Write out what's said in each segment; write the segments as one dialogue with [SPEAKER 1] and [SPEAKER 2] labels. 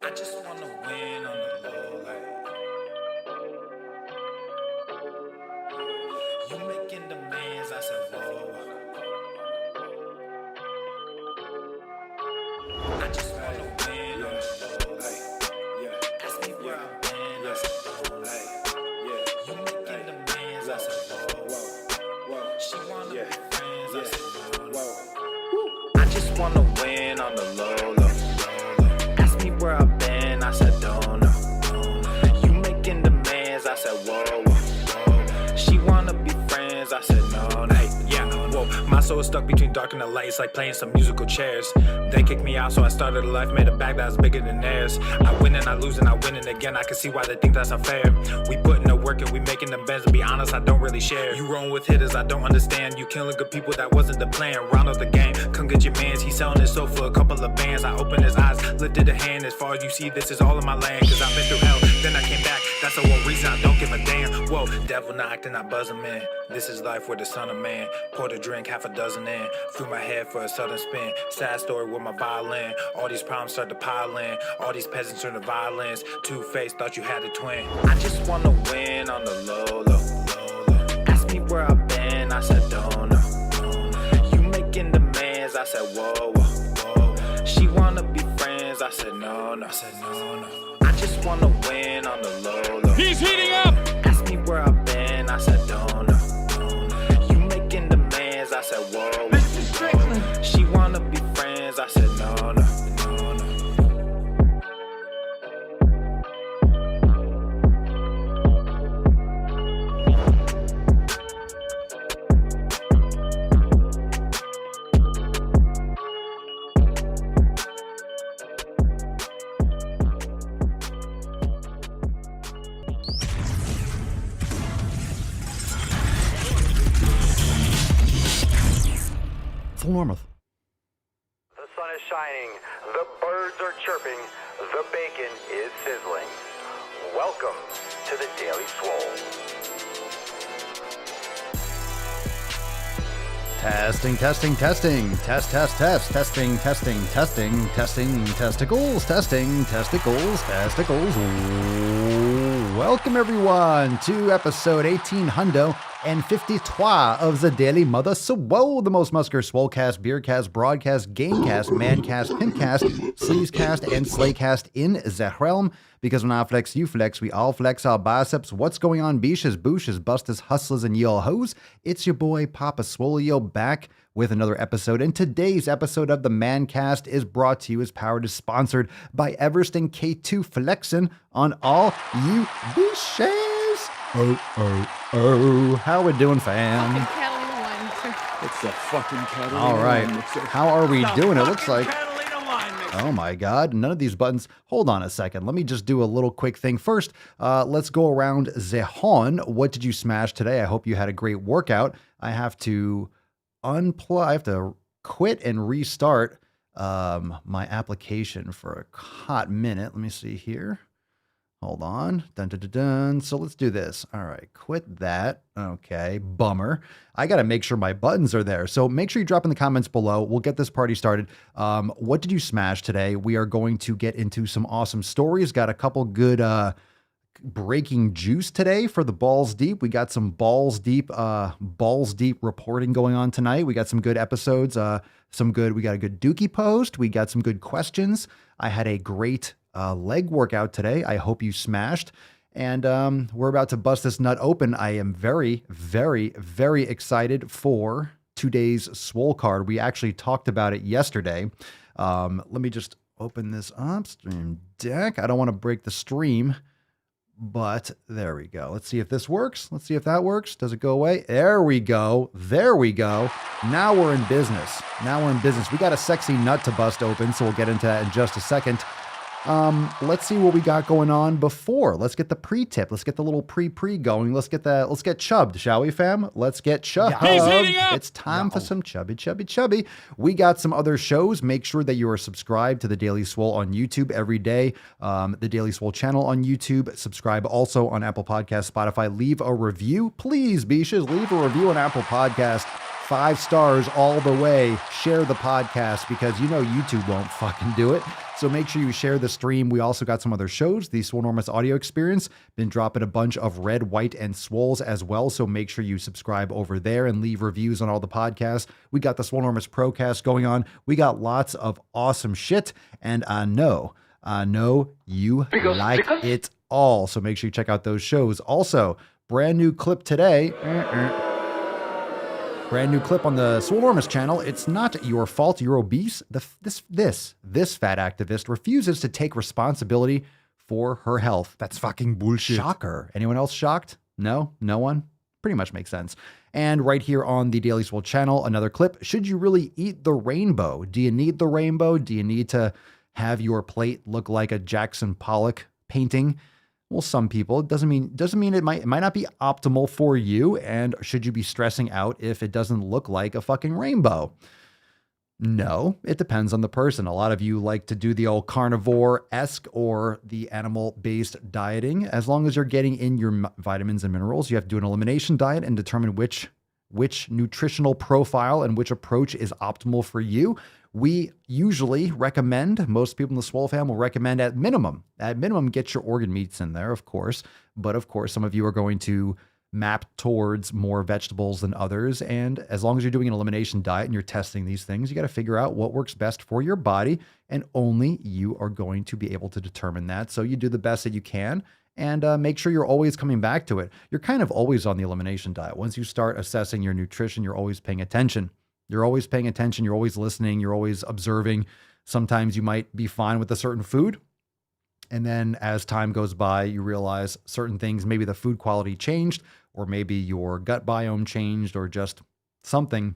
[SPEAKER 1] I just wanna win on the low, like you making demands. I said, whoa. I just wanna win on the low, like ask me where I've been. I said, whoa, like you making demands. I said, whoa. She wanna be friends. I said, whoa. I just wanna win on the low, low. Ask me where I've been. I said, don't know. You making demands. I said, whoa. She wanna be friends. I said, no, no. Whoa, my soul is stuck between dark and the light. It's like playing some musical chairs. They kicked me out, so I started a life, made a bag that was bigger than theirs. I win and I lose and I win and again. I can see why they think that's unfair. We putting the work and we making them bends. To be honest, I don't really share. You rolling with hitters, I don't understand. You killing good people, that wasn't the plan. Round up the game, come get your mans. He's selling his soul for a couple of bands. I opened his eyes, lifted a hand. As far as you see, this is all in my land. Cause I've been through hell, then I came back. That's the one reason I don't give a damn. Whoa, devil knocked and I buzz him in. This is life with the son of man. Poured a drink, half a dozen in. Threw my head for a sudden spin. Sad story with my violin. All these problems start to pile in. All these peasants turn to violence. Two-faced, thought you had a twin. I just wanna win on the low, low. Ask me where I've been. I said, don't know. You making demands. I said, whoa. She wanna be friends. I said, no, no. I just wanna win on the low, low.
[SPEAKER 2] He's heating up.
[SPEAKER 1] Ask me where I've been. I said, don't know. You making demands. I said, whoa. She wanna be friends. I said, no, no.
[SPEAKER 3] Full Normuth.
[SPEAKER 4] The sun is shining, the birds are chirping, the bacon is sizzling. Welcome to the Daily Swole.
[SPEAKER 3] Testing. Testing, testicles. Welcome everyone to episode 1853 of the Daily Mother Swole, the most muscular swolecast, beercast, broadcast, gamecast, mancast, pimpcast, sleazecast, and slaycast in the realm. Because when I flex, you flex, we all flex our biceps. What's going on, beaches, booshes, busters, hustlers, and y'all hoes? It's your boy, Papa Swole, back with another episode. And today's episode of the Mancast is brought to you, is powered, is sponsored by Everest and K2 Flexin' on all you beaches. Oh. How we doing, fam?
[SPEAKER 2] It's the fucking Catalina.
[SPEAKER 3] All right. How are we doing? It looks like...
[SPEAKER 2] Catalina wine mixer.
[SPEAKER 3] Oh my God, none of these buttons. Hold on a second. Let me just do a little quick thing. First, let's go around the horn. What did you smash today? I hope you had a great workout. I have to unplug. I have to quit and restart my application for a hot minute. Let me see here. Hold on. Dun. So let's do this. All right. Quit that. Okay. Bummer. I got to make sure my buttons are there. So make sure you drop in the comments below. We'll get this party started. What did you smash today? We are going to get into some awesome stories. Got a couple good breaking juice today for the Balls Deep. We got some Balls Deep reporting going on tonight. We got some good episodes. We got a good Dookie post. We got some good questions. I had a great leg workout today. I hope you smashed. And we're about to bust this nut open. I am very, very, very excited for today's Swole card. We actually talked about it yesterday. Let me just open this up. Stream Deck. I don't want to break the stream, but there we go. Let's see if this works. Let's see if that works. Does it go away? There we go. Now we're in business. We got a sexy nut to bust open, so we'll get into that in just a second. Let's see what we got going on before. Let's get the pre-tip. Let's get the little pre going. Let's get chubbed, shall we, fam? Let's get chubbed.
[SPEAKER 2] He's heating up.
[SPEAKER 3] It's time for some chubby. We got some other shows. Make sure that you are subscribed to the Daily Swole on YouTube every day. The Daily Swole channel on YouTube. Subscribe also on Apple Podcasts, Spotify. Leave a review. Please, Beaches, leave a review on Apple Podcasts. 5 stars all the way. Share the podcast because you know YouTube won't fucking do it. So make sure you share the stream. We also got some other shows. The Swolenormous Audio Experience. Been dropping a bunch of red, white, and swoles as well. So make sure you subscribe over there and leave reviews on all the podcasts. We got the Swolenormous Procast going on. We got lots of awesome shit. And I know you like it all. So make sure you check out those shows. Also, brand new clip today. Brand new clip on the Swolenormous channel. It's not your fault you're obese. This fat activist refuses to take responsibility for her health. That's fucking bullshit. Shocker. Anyone else shocked? No? No one? Pretty much makes sense. And right here on the Daily Swole channel, another clip. Should you really eat the rainbow? Do you need the rainbow? Do you need to have your plate look like a Jackson Pollock painting? Well, some people. It doesn't mean it might not be optimal for you. And should you be stressing out if it doesn't look like a fucking rainbow? No, it depends on the person. A lot of you like to do the old carnivore-esque or the animal-based dieting. As long as you're getting in your vitamins and minerals, you have to do an elimination diet and determine which nutritional profile and which approach is optimal for you. We usually recommend, most people in the Swole fam will recommend at minimum, get your organ meats in there, of course. But of course, some of you are going to map towards more vegetables than others. And as long as you're doing an elimination diet and you're testing these things, you got to figure out what works best for your body. And only you are going to be able to determine that. So you do the best that you can and make sure you're always coming back to it. You're kind of always on the elimination diet. Once you start assessing your nutrition, you're always paying attention. You're always paying attention. You're always listening. You're always observing. Sometimes you might be fine with a certain food. And then as time goes by, you realize certain things, maybe the food quality changed, or maybe your gut biome changed, or just something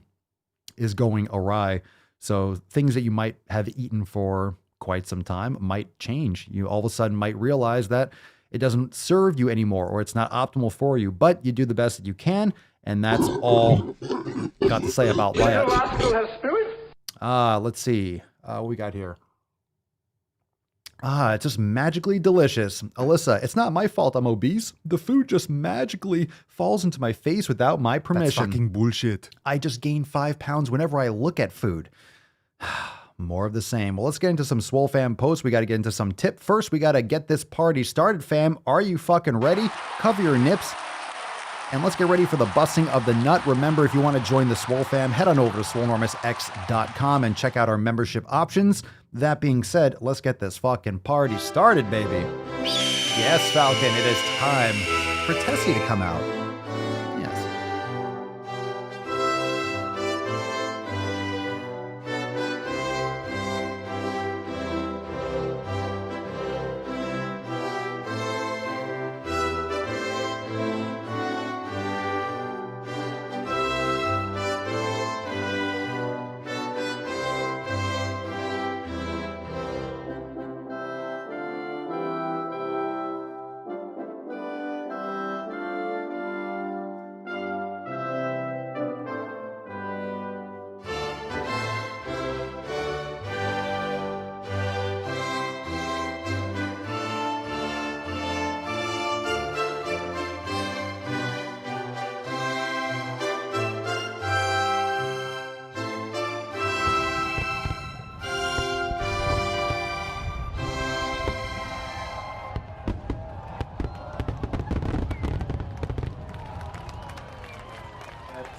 [SPEAKER 3] is going awry. So things that you might have eaten for quite some time might change. You all of a sudden might realize that it doesn't serve you anymore, or it's not optimal for you, but you do the best that you can. And that's all got to say about that. Let's see. What we got here? It's just magically delicious. Alyssa, it's not my fault I'm obese. The food just magically falls into my face without my permission.
[SPEAKER 2] That's fucking bullshit.
[SPEAKER 3] I just gain 5 pounds whenever I look at food. More of the same. Well, let's get into some Swole fam posts. We got to get into some tip. First, we got to get this party started, fam. Are you fucking ready? Cover your nips. And let's get ready for the busting of the nut. Remember, if you want to join the Swole fam, head on over to swolenormousx.com and check out our membership options. That being said, let's get this fucking party started, baby. Yes, Falcon, it is time for Tessie to come out. Yes.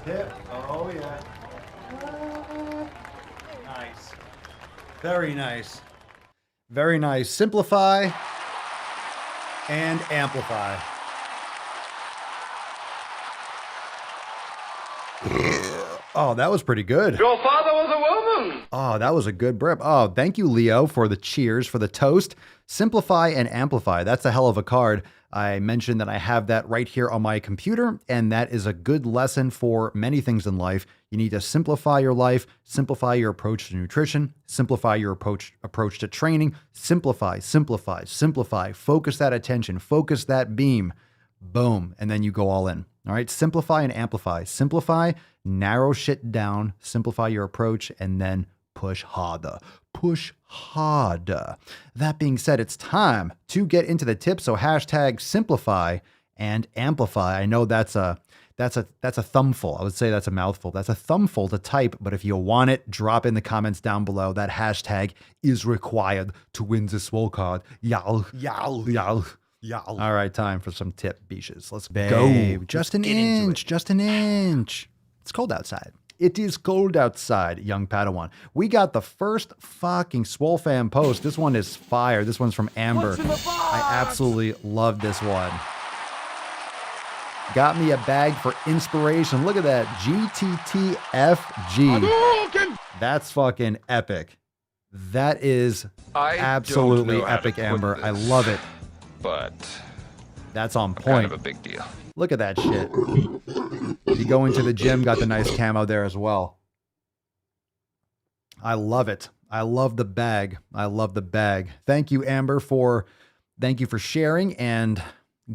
[SPEAKER 3] Tip. Oh, yeah. Nice. Very nice. Very nice. Simplify and amplify. Oh, that was pretty good.
[SPEAKER 5] Your father was a woman.
[SPEAKER 3] Oh, that was a good burp. Oh, thank you, Leo, for the cheers, for the toast. Simplify and amplify. That's a hell of a card. I mentioned that I have that right here on my computer, and that is a good lesson for many things in life. You need to simplify your life, simplify your approach to nutrition, simplify your approach to training, simplify, simplify, simplify, focus that attention, focus that beam, boom, and then you go all in. All right, simplify and amplify. Simplify, narrow shit down, simplify your approach, and then push harder. Push harder. That being said, it's time to get into the tips. So hashtag simplify and amplify. I know that's a That's a thumbful. I would say that's a mouthful. That's a thumbful to type, but if you want it, drop in the comments down below. That hashtag is required to win the Swole card. Y'all. All right, time for some tip beaches. Let's go. Just an inch. It's cold outside. It is cold outside, young Padawan. We got the first fucking Swole fan post. This one is fire. This one's from Amber. I absolutely love this one. Got me a bag for inspiration. Look at that. GTTFG. That's fucking epic. That is absolutely epic, Amber. I love it.
[SPEAKER 6] But
[SPEAKER 3] that's on point.
[SPEAKER 6] Kind of a big deal.
[SPEAKER 3] Look at that shit. You go into the gym, got the nice camo there as well. I love it. I love the bag. Thank you, Amber, for sharing, and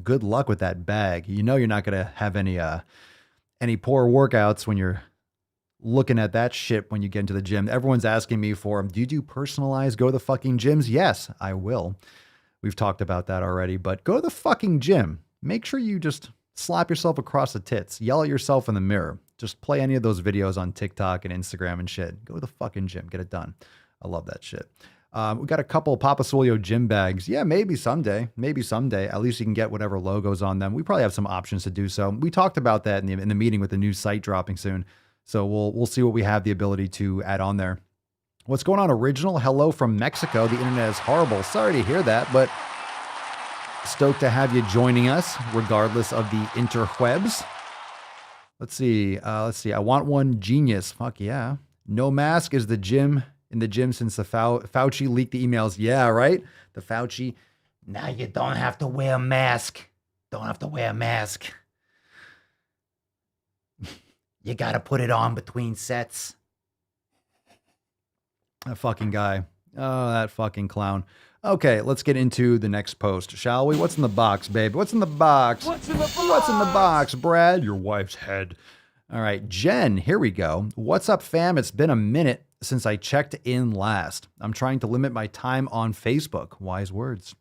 [SPEAKER 3] good luck with that bag. You know you're not gonna have any poor workouts when you're looking at that shit when you get into the gym. Everyone's asking me for them. Do you do personalized go to the fucking gyms? Yes, I will. We've talked about that already, but go to the fucking gym. Make sure you just slap yourself across the tits. Yell at yourself in the mirror. Just play any of those videos on TikTok and Instagram and shit. Go to the fucking gym. Get it done. I love that shit. We got a couple of Papa Swolio gym bags. Yeah, maybe someday. At least you can get whatever logos on them. We probably have some options to do so. We talked about that in the meeting with the new site dropping soon. So we'll see what we have the ability to add on there. What's going on, Original? Hello from Mexico. The internet is horrible. Sorry to hear that, but stoked to have you joining us, regardless of the interwebs. Let's see. I want one genius. Fuck yeah. No mask is in the gym since the Fauci leaked the emails. Yeah, right? The Fauci. Now you don't have to wear a mask. You got to put it on between sets. That fucking guy. Oh, that fucking clown. Okay, let's get into the next post, shall we? What's in the box, babe? What's in the box? What's in the box, Brad? Your wife's head. All right, Jen, here we go. What's up, fam? It's been a minute since I checked in last. I'm trying to limit my time on Facebook. Wise words.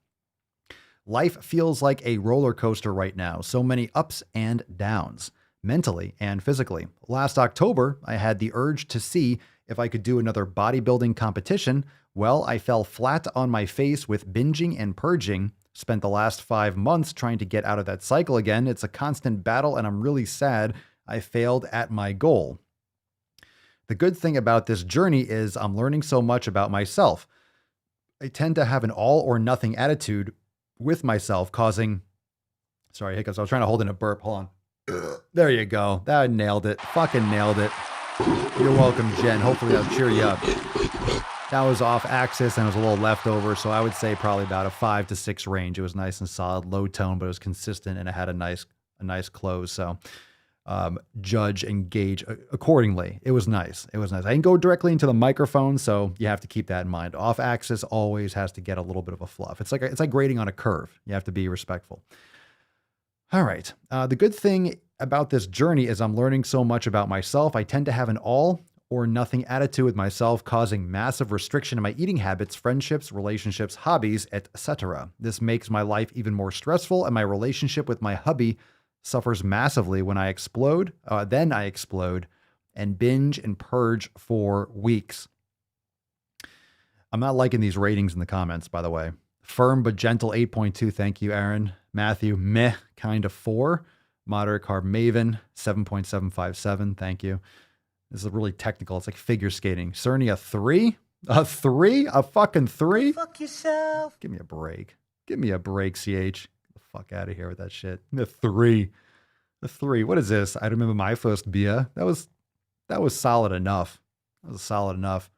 [SPEAKER 3] Life feels like a roller coaster right now. So many ups and downs, mentally and physically. Last October, I had the urge to see if I could do another bodybuilding competition. Well, I fell flat on my face with binging and purging. Spent the last 5 months trying to get out of that cycle again. It's a constant battle, and I'm really sad I failed at my goal. The good thing about this journey is I'm learning so much about myself. I tend to have an all or nothing attitude with myself, causing... Sorry, hiccups. I was trying to hold in a burp. Hold on. There you go. That nailed it. Fucking nailed it. You're welcome, Jen. Hopefully that'll cheer you up. That was off axis and it was a little leftover, so I would say probably about a 5 to 6 range. It was nice and solid, low tone, but it was consistent and it had a nice close. So judge and gauge accordingly. It was nice. I didn't go directly into the microphone, so you have to keep that in mind. Off axis always has to get a little bit of a fluff. It's like grading on a curve. You have to be respectful. All right. The good thing about this journey is I'm learning so much about myself. I tend to have an all or nothing attitude with myself, causing massive restriction in my eating habits, friendships, relationships, hobbies, etc. This makes my life even more stressful, and my relationship with my hubby suffers massively when I explode. Then I explode and binge and purge for weeks. I'm not liking these ratings in the comments, by the way. Firm but gentle 8.2. Thank you, Aaron. Matthew, meh, kind of 4. Moderate carb maven, 7.757. Thank you. This is really technical. It's like figure skating. Cerny, a 3? A 3? A fucking 3? Fuck yourself. Give me a break. Give me a break, CH. Get the fuck out of here with that shit. A 3. A 3. What is this? I remember my first beer. That was solid enough. That was solid enough.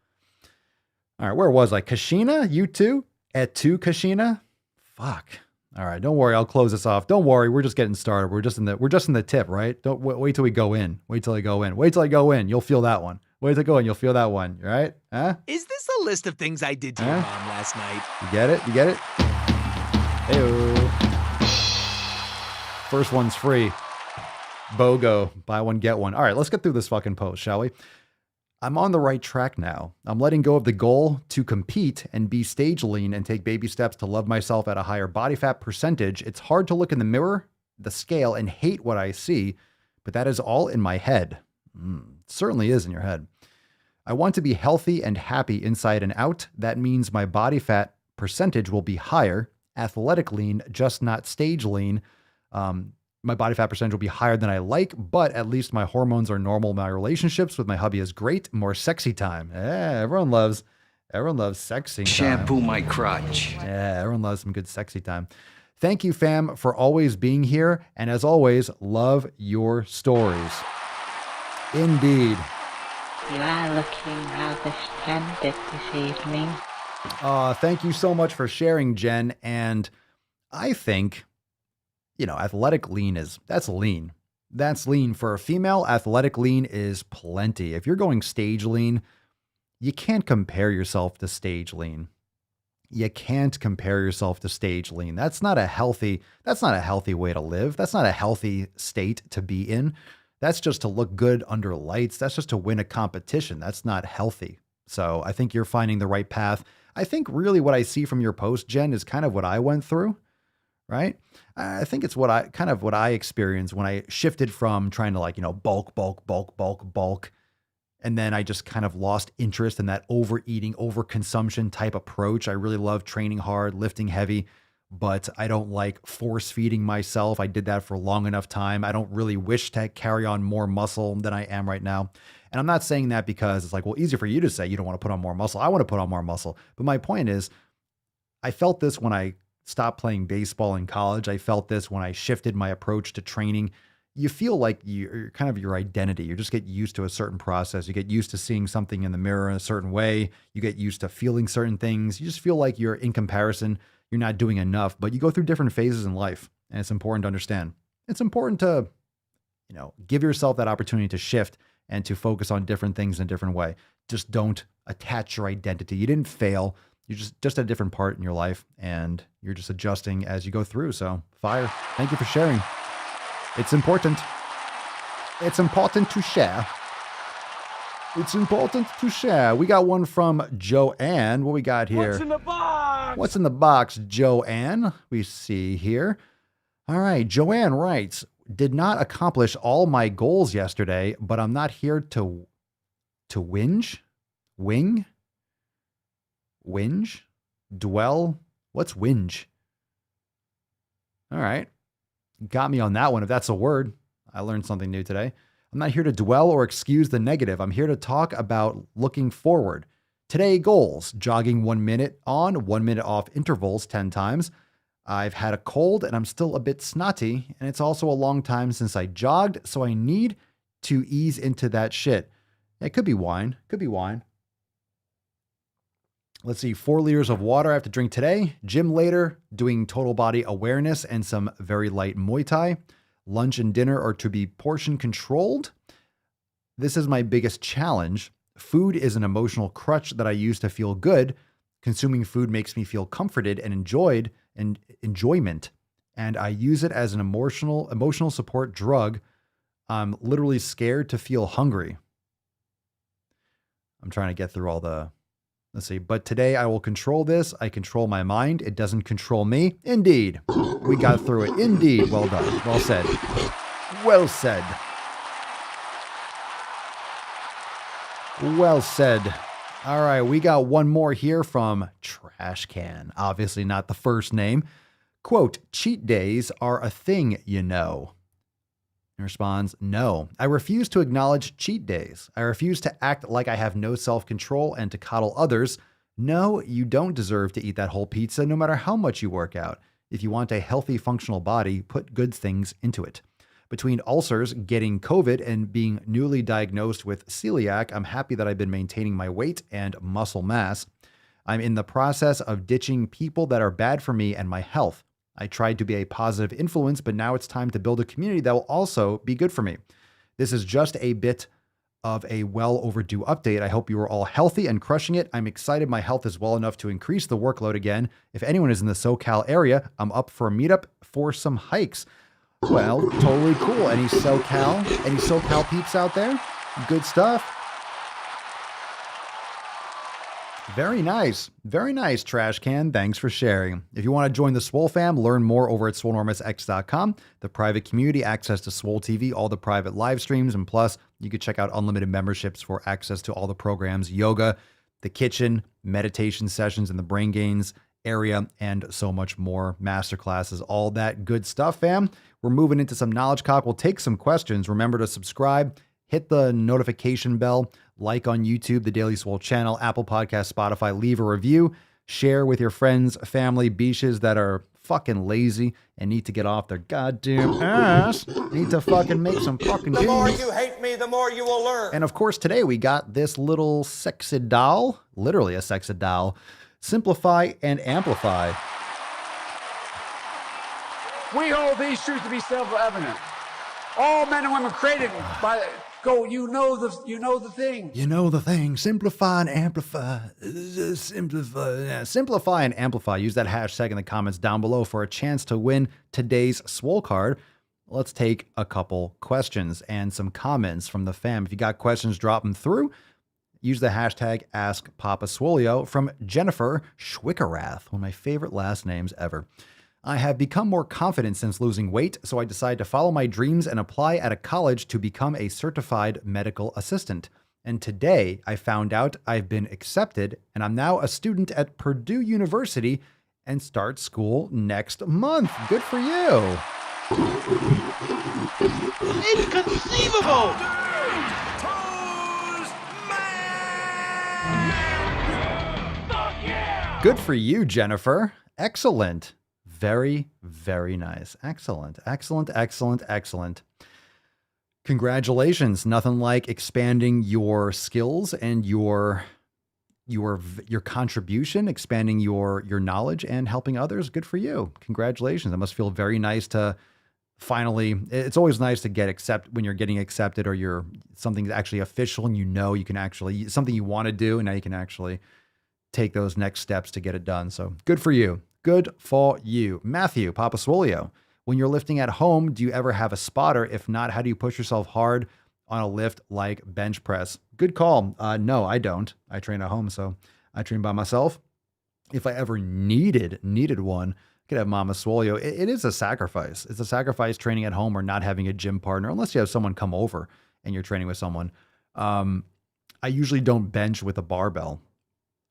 [SPEAKER 3] All right, where was I? Kashina? You too? At 2 Kashina? Fuck. All right, don't worry. I'll close this off. Don't worry. We're just getting started. We're just in the tip, right? Don't wait till we go in. Wait till I go in. You'll feel that one. Wait till I go in. You'll feel that one. All right? Huh?
[SPEAKER 7] Is this a list of things I did to your mom last night?
[SPEAKER 3] You get it? Hey-o. First one's free. BOGO. Buy one, get one. All right, let's get through this fucking post, shall we? I'm on the right track now. I'm letting go of the goal to compete and be stage lean and take baby steps to love myself at a higher body fat percentage. It's hard to look in the mirror, the scale, and hate what I see, but that is all in my head. It certainly is in your head. I want to be healthy and happy inside and out. That means my body fat percentage will be higher, athletic lean, just not stage lean. My body fat percentage will be higher than I like, but at least my hormones are normal. My relationships with my hubby is great. More sexy time. Yeah, everyone loves sexy time.
[SPEAKER 6] Shampoo my crotch.
[SPEAKER 3] Yeah, everyone loves some good sexy time. Thank you, fam, for always being here. And as always, love your stories. Indeed.
[SPEAKER 8] You are looking rather splendid this evening.
[SPEAKER 3] Thank you so much for sharing, Jen. And I think, athletic lean that's lean. That's lean. For a female, athletic lean is plenty. If you're going stage lean, you can't compare yourself to stage lean. You can't compare yourself to stage lean. That's not a healthy way to live. That's not a healthy state to be in. That's just to look good under lights. That's just to win a competition. That's not healthy. So I think you're finding the right path. I think really what I see from your post, Jen, is kind of what I went through, right? I think it's what I experienced when I shifted from trying to bulk. And then I just kind of lost interest in that overeating, overconsumption type approach. I really love training hard, lifting heavy, but I don't like force feeding myself. I did that for long enough time. I don't really wish to carry on more muscle than I am right now. And I'm not saying that because it's easy for you to say you don't want to put on more muscle. I want to put on more muscle. But my point is, I felt this when I stopped playing baseball in college. I felt this when I shifted my approach to training. You feel like you're kind of your identity. You just get used to a certain process. You get used to seeing something in the mirror in a certain way. You get used to feeling certain things. You just feel like you're in comparison. You're not doing enough, but you go through different phases in life. And it's important to understand. It's important to, give yourself that opportunity to shift and to focus on different things in a different way. Just don't attach your identity. You didn't fail. You're just at a different part in your life and you're just adjusting as you go through. So fire. Thank you for sharing. It's important. It's important to share. It's important to share. We got one from Joanne. What we got here?
[SPEAKER 2] What's in the box?
[SPEAKER 3] What's in the box, Joanne? We see here. All right. Joanne writes, did not accomplish all my goals yesterday, but I'm not here to whinge? Whinge? Dwell? What's whinge? All right. Got me on that one. If that's a word, I learned something new today. I'm not here to dwell or excuse the negative. I'm here to talk about looking forward. Today, goals: jogging 1 minute on, 1 minute off intervals 10 times. I've had a cold and I'm still a bit snotty, and it's also a long time since I jogged, so I need to ease into that shit. It could be wine. Let's see, 4 liters of water I have to drink today. Gym later, doing total body awareness and some very light Muay Thai. Lunch and dinner are to be portion controlled. This is my biggest challenge. Food is an emotional crutch that I use to feel good. Consuming food makes me feel comforted and enjoyment. And I use it as an emotional support drug. I'm literally scared to feel hungry. I'm trying to get through all the... Let's see. But today I will control this. I control my mind. It doesn't control me. Indeed. We got through it. Indeed. Well done. Well said. Well said. Well said. All right. We got one more here from Trash Can. Obviously not the first name. Quote, cheat days are a thing, you know. He responds, no, I refuse to acknowledge cheat days. I refuse to act like I have no self-control and to coddle others. No, you don't deserve to eat that whole pizza no matter how much you work out. If you want a healthy, functional body, put good things into it. Between ulcers, getting COVID, and being newly diagnosed with celiac, I'm happy that I've been maintaining my weight and muscle mass. I'm in the process of ditching people that are bad for me and my health. I tried to be a positive influence, but now it's time to build a community that will also be good for me. This is just a bit of a well overdue update. I hope you are all healthy and crushing it. I'm excited my health is well enough to increase the workload again. If anyone is in the SoCal area, I'm up for a meetup for some hikes. Well, totally cool. Any SoCal peeps out there? Good stuff. Very nice. Very nice, Trash Can. Thanks for sharing. If you want to join the Swole fam, learn more over at swolenormousx.com. The private community, access to Swole TV, all the private live streams, and plus, you could check out unlimited memberships for access to all the programs, yoga, the kitchen, meditation sessions in the brain gains area, and so much more. Masterclasses, all that good stuff, fam. We're moving into some Knowledge Cock. We'll take some questions. Remember to subscribe, hit the notification bell, like on YouTube, the Daily Swole channel, Apple Podcast, Spotify, leave a review, share with your friends, family, beaches that are fucking lazy and need to get off their goddamn ass, need to fucking make some fucking
[SPEAKER 5] The more
[SPEAKER 3] gains.
[SPEAKER 5] you hate me, the more you will learn.
[SPEAKER 3] And of course, today we got this little sexy doll, literally a sexy doll, Simplify and Amplify.
[SPEAKER 2] We hold these truths to be self-evident. All men and women created by you know the thing.
[SPEAKER 3] You know the thing. Simplify and amplify. Simplify and amplify. Use that hashtag in the comments down below for a chance to win today's Swole card. Let's take a couple questions and some comments from the fam. If you got questions, drop them through. Use the hashtag AskPapaSwolio from Jennifer Schwickerath, one of my favorite last names ever. I have become more confident since losing weight, so I decided to follow my dreams and apply at a college to become a certified medical assistant. And today I found out I've been accepted and I'm now a student at Purdue University and start school next month. Good for you.
[SPEAKER 7] Inconceivable!
[SPEAKER 3] Good for you, Jennifer. Excellent. Very, very nice. Excellent, excellent, excellent, excellent. Congratulations. Nothing like expanding your skills and your contribution, expanding your knowledge and helping others. Good for you. Congratulations. It must feel very nice to finally, it's always nice to get when you're getting accepted or something's actually official and you can actually, something you want to do and now you can actually take those next steps to get it done. So good for you. Good for you. Matthew, Papa Swolio, when you're lifting at home, do you ever have a spotter? If not, how do you push yourself hard on a lift like bench press? Good call. No, I don't. I train at home, so I train by myself. If I ever needed one, I could have Mama Swolio. It is a sacrifice. It's a sacrifice training at home or not having a gym partner, unless you have someone come over and you're training with someone. I usually don't bench with a barbell.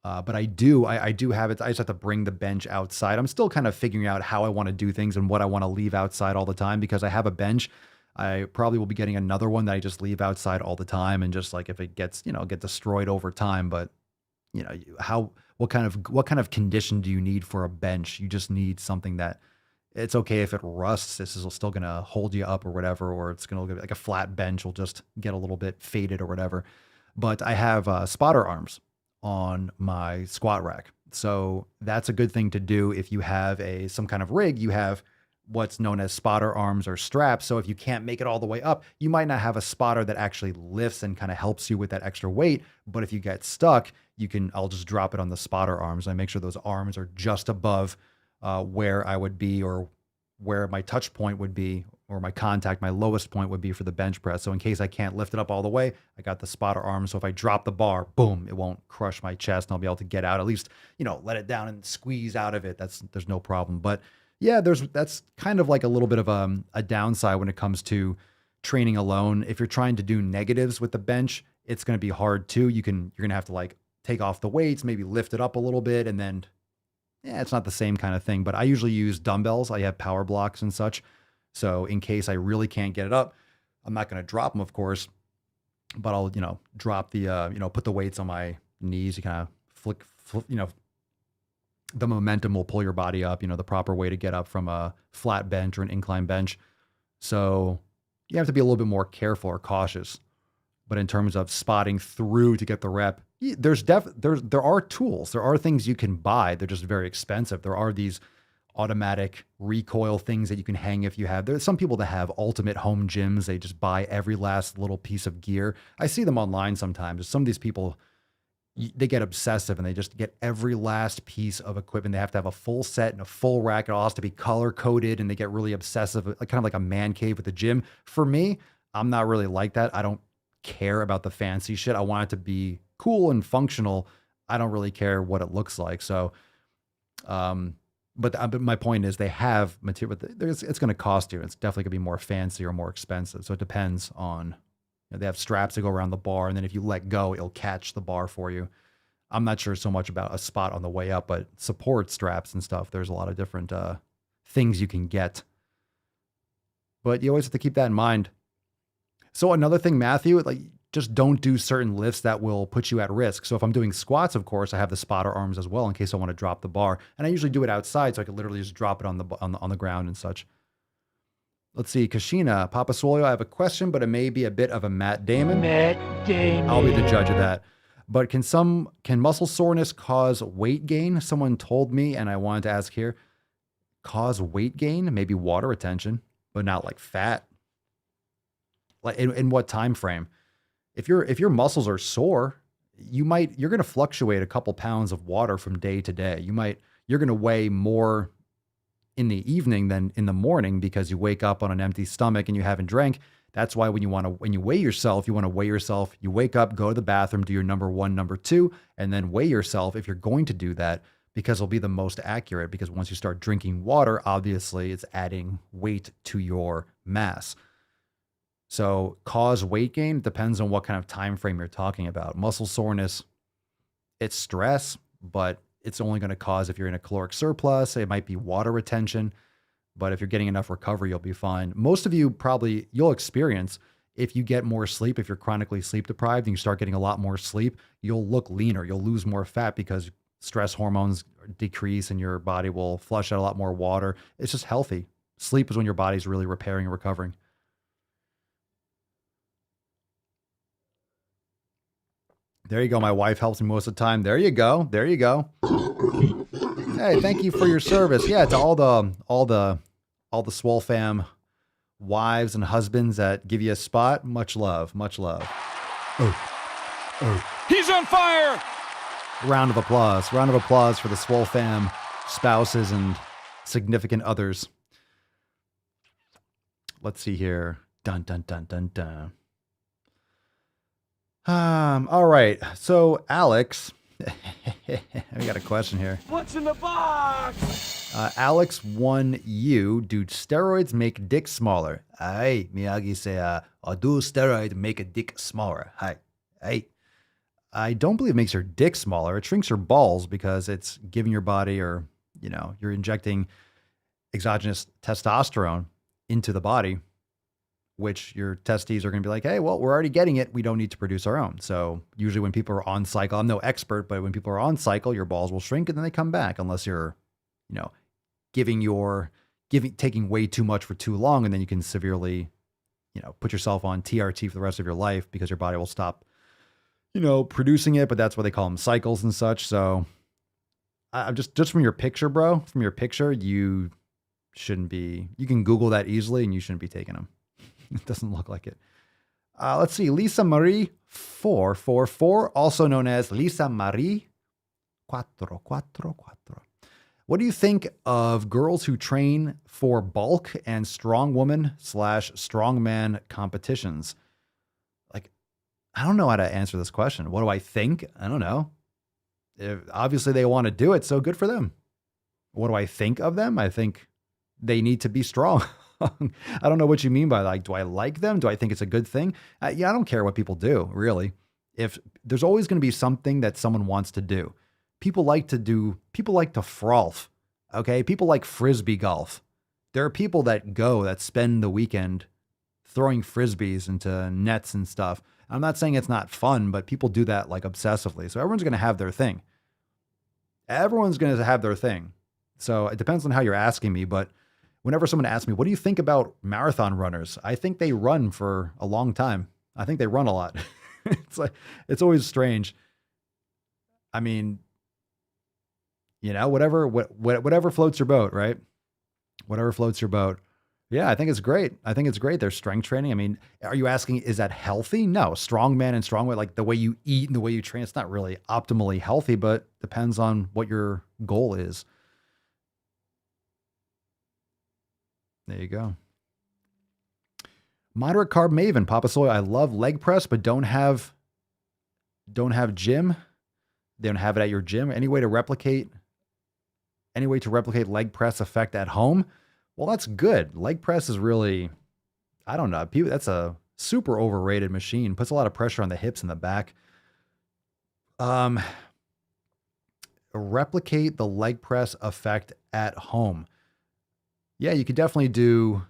[SPEAKER 3] But I do have it. I just have to bring the bench outside. I'm still kind of figuring out how I want to do things and what I want to leave outside all the time because I have a bench. I probably will be getting another one that I just leave outside all the time. And just like if it gets, get destroyed over time, but what kind of condition do you need for a bench? You just need something that it's okay if it rusts. This is still going to hold you up or whatever, or it's going to look like a flat bench will just get a little bit faded or whatever. But I have spotter arms on my squat rack. So that's a good thing to do. If you have some kind of rig, you have what's known as spotter arms or straps. So if you can't make it all the way up, you might not have a spotter that actually lifts and kind of helps you with that extra weight. But if you get stuck, I'll just drop it on the spotter arms. I make sure those arms are just above where I would be or where my touch point would be, or my lowest point would be for the bench press. So in case I can't lift it up all the way, I got the spotter arm. So if I drop the bar, boom, it won't crush my chest and I'll be able to get out, at least, let it down and squeeze out of it. There's no problem. But yeah, that's kind of like a little bit of a downside when it comes to training alone. If you're trying to do negatives with the bench, it's going to be hard too. You're going to have to like take off the weights, maybe lift it up a little bit, and then it's not the same kind of thing. But I usually use dumbbells. I have power blocks and such. So in case I really can't get it up, I'm not going to drop them, of course, but I'll, drop the, put the weights on my knees. You kind of flick, the momentum will pull your body up, the proper way to get up from a flat bench or an incline bench. So you have to be a little bit more careful or cautious. But in terms of spotting through to get the rep, there are tools. There are things you can buy. They're just very expensive. There are these automatic recoil things that you can hang if you have. There's some people that have ultimate home gyms. They just buy every last little piece of gear. I see them online sometimes. Some of these people, they get obsessive and they just get every last piece of equipment. They have to have a full set and a full rack. It all has to be color coded and they get really obsessive, kind of like a man cave with the gym. For me, I'm not really like that. I don't care about the fancy shit. I want it to be cool and functional. I don't really care what it looks like. So, but my point is they have material, but it's going to cost you. It's definitely going to be more fancy or more expensive. So it depends on, they have straps that go around the bar, and then if you let go, it'll catch the bar for you. I'm not sure so much about a spot on the way up, but support straps and stuff, there's a lot of different things you can get. But you always have to keep that in mind. So another thing, Matthew, like just don't do certain lifts that will put you at risk. So if I'm doing squats, of course, I have the spotter arms as well in case I want to drop the bar. And I usually do it outside so I can literally just drop it on the ground and such. Let's see, Kashina, Papa Swole, I have a question, but it may be a bit of a Matt Damon.
[SPEAKER 2] Matt Damon.
[SPEAKER 3] I'll be the judge of that. But can muscle soreness cause weight gain? Someone told me, and I wanted to ask here, cause weight gain? Maybe water retention, but not like fat. Like in what time frame? If your muscles are sore, you're going to fluctuate a couple pounds of water from day to day. You're going to weigh more in the evening than in the morning because you wake up on an empty stomach and you haven't drank. That's why when you weigh yourself, you want to weigh yourself, you wake up, go to the bathroom, do your number 1, number 2, and then weigh yourself if you're going to do that, because it'll be the most accurate. Because once you start drinking water, obviously it's adding weight to your mass. So cause weight gain depends on what kind of time frame you're talking about. Muscle soreness, it's stress, but it's only going to cause if you're in a caloric surplus. It might be water retention. But if you're getting enough recovery, you'll be fine. Most of you you'll experience, if you get more sleep, if you're chronically sleep deprived and you start getting a lot more sleep, you'll look leaner. You'll lose more fat because stress hormones decrease and your body will flush out a lot more water. It's just healthy. Sleep is when your body's really repairing and recovering. There you go. My wife helps me most of the time. There you go. There you go. Hey, thank you for your service. Yeah, to all the Swole fam wives and husbands that give you a spot. Much love. Much love. Oh.
[SPEAKER 7] He's on fire!
[SPEAKER 3] Round of applause. Round of applause for the Swole fam spouses and significant others. Let's see here. Dun, dun, dun, dun, dun. All right. So, Alex, we got a question here.
[SPEAKER 7] What's in the box?
[SPEAKER 3] Alex 1U, do steroids make dick smaller? Aye, Miyagi say, do steroid make a dick smaller? Hi. Hey. I don't believe it makes your dick smaller. It shrinks your balls because it's giving your body, or, you're injecting exogenous testosterone into the body, which your testes are going to be like, hey, well, we're already getting it. We don't need to produce our own. So usually when people are on cycle, I'm no expert, but when people are on cycle, your balls will shrink and then they come back, unless you're, taking way too much for too long. And then you can severely, put yourself on TRT for the rest of your life because your body will stop, producing it. But that's what they call them, cycles and such. So I'm just from your picture, bro, you shouldn't be, you can Google that easily and you shouldn't be taking them. It doesn't look like it. Let's see. Lisa Marie 444, also known as Lisa Marie 444. What do you think of girls who train for bulk and strong woman / strongman competitions? Like, I don't know how to answer this question. What do I think? I don't know. Obviously they want to do it, so good for them. What do I think of them? I think they need to be strong. I don't know what you mean by, like, do I like them? Do I think it's a good thing? Yeah, I don't care what people do, really. If there's always going to be something that someone wants to do. People like to frolf. Okay. People like frisbee golf. There are people that spend the weekend throwing frisbees into nets and stuff. I'm not saying it's not fun, but people do that like obsessively. So everyone's going to have their thing. So it depends on how you're asking me, but whenever someone asks me, what do you think about marathon runners? I think they run for a long time. I think they run a lot. It's always strange. I mean, whatever floats your boat, right? Whatever floats your boat. Yeah, I think it's great. Their strength training. I mean, are you asking, is that healthy? No, strongman and strongman, like the way you eat and the way you train, it's not really optimally healthy, but depends on what your goal is. There you go. Moderate carb maven, Papa Soy. I love leg press, but don't have gym. They don't have it at your gym. Any way to replicate leg press effect at home? Well, that's good. Leg press is really, I don't know. That's a super overrated machine. Puts a lot of pressure on the hips and the back. Replicate the leg press effect at home. Yeah, you could definitely do.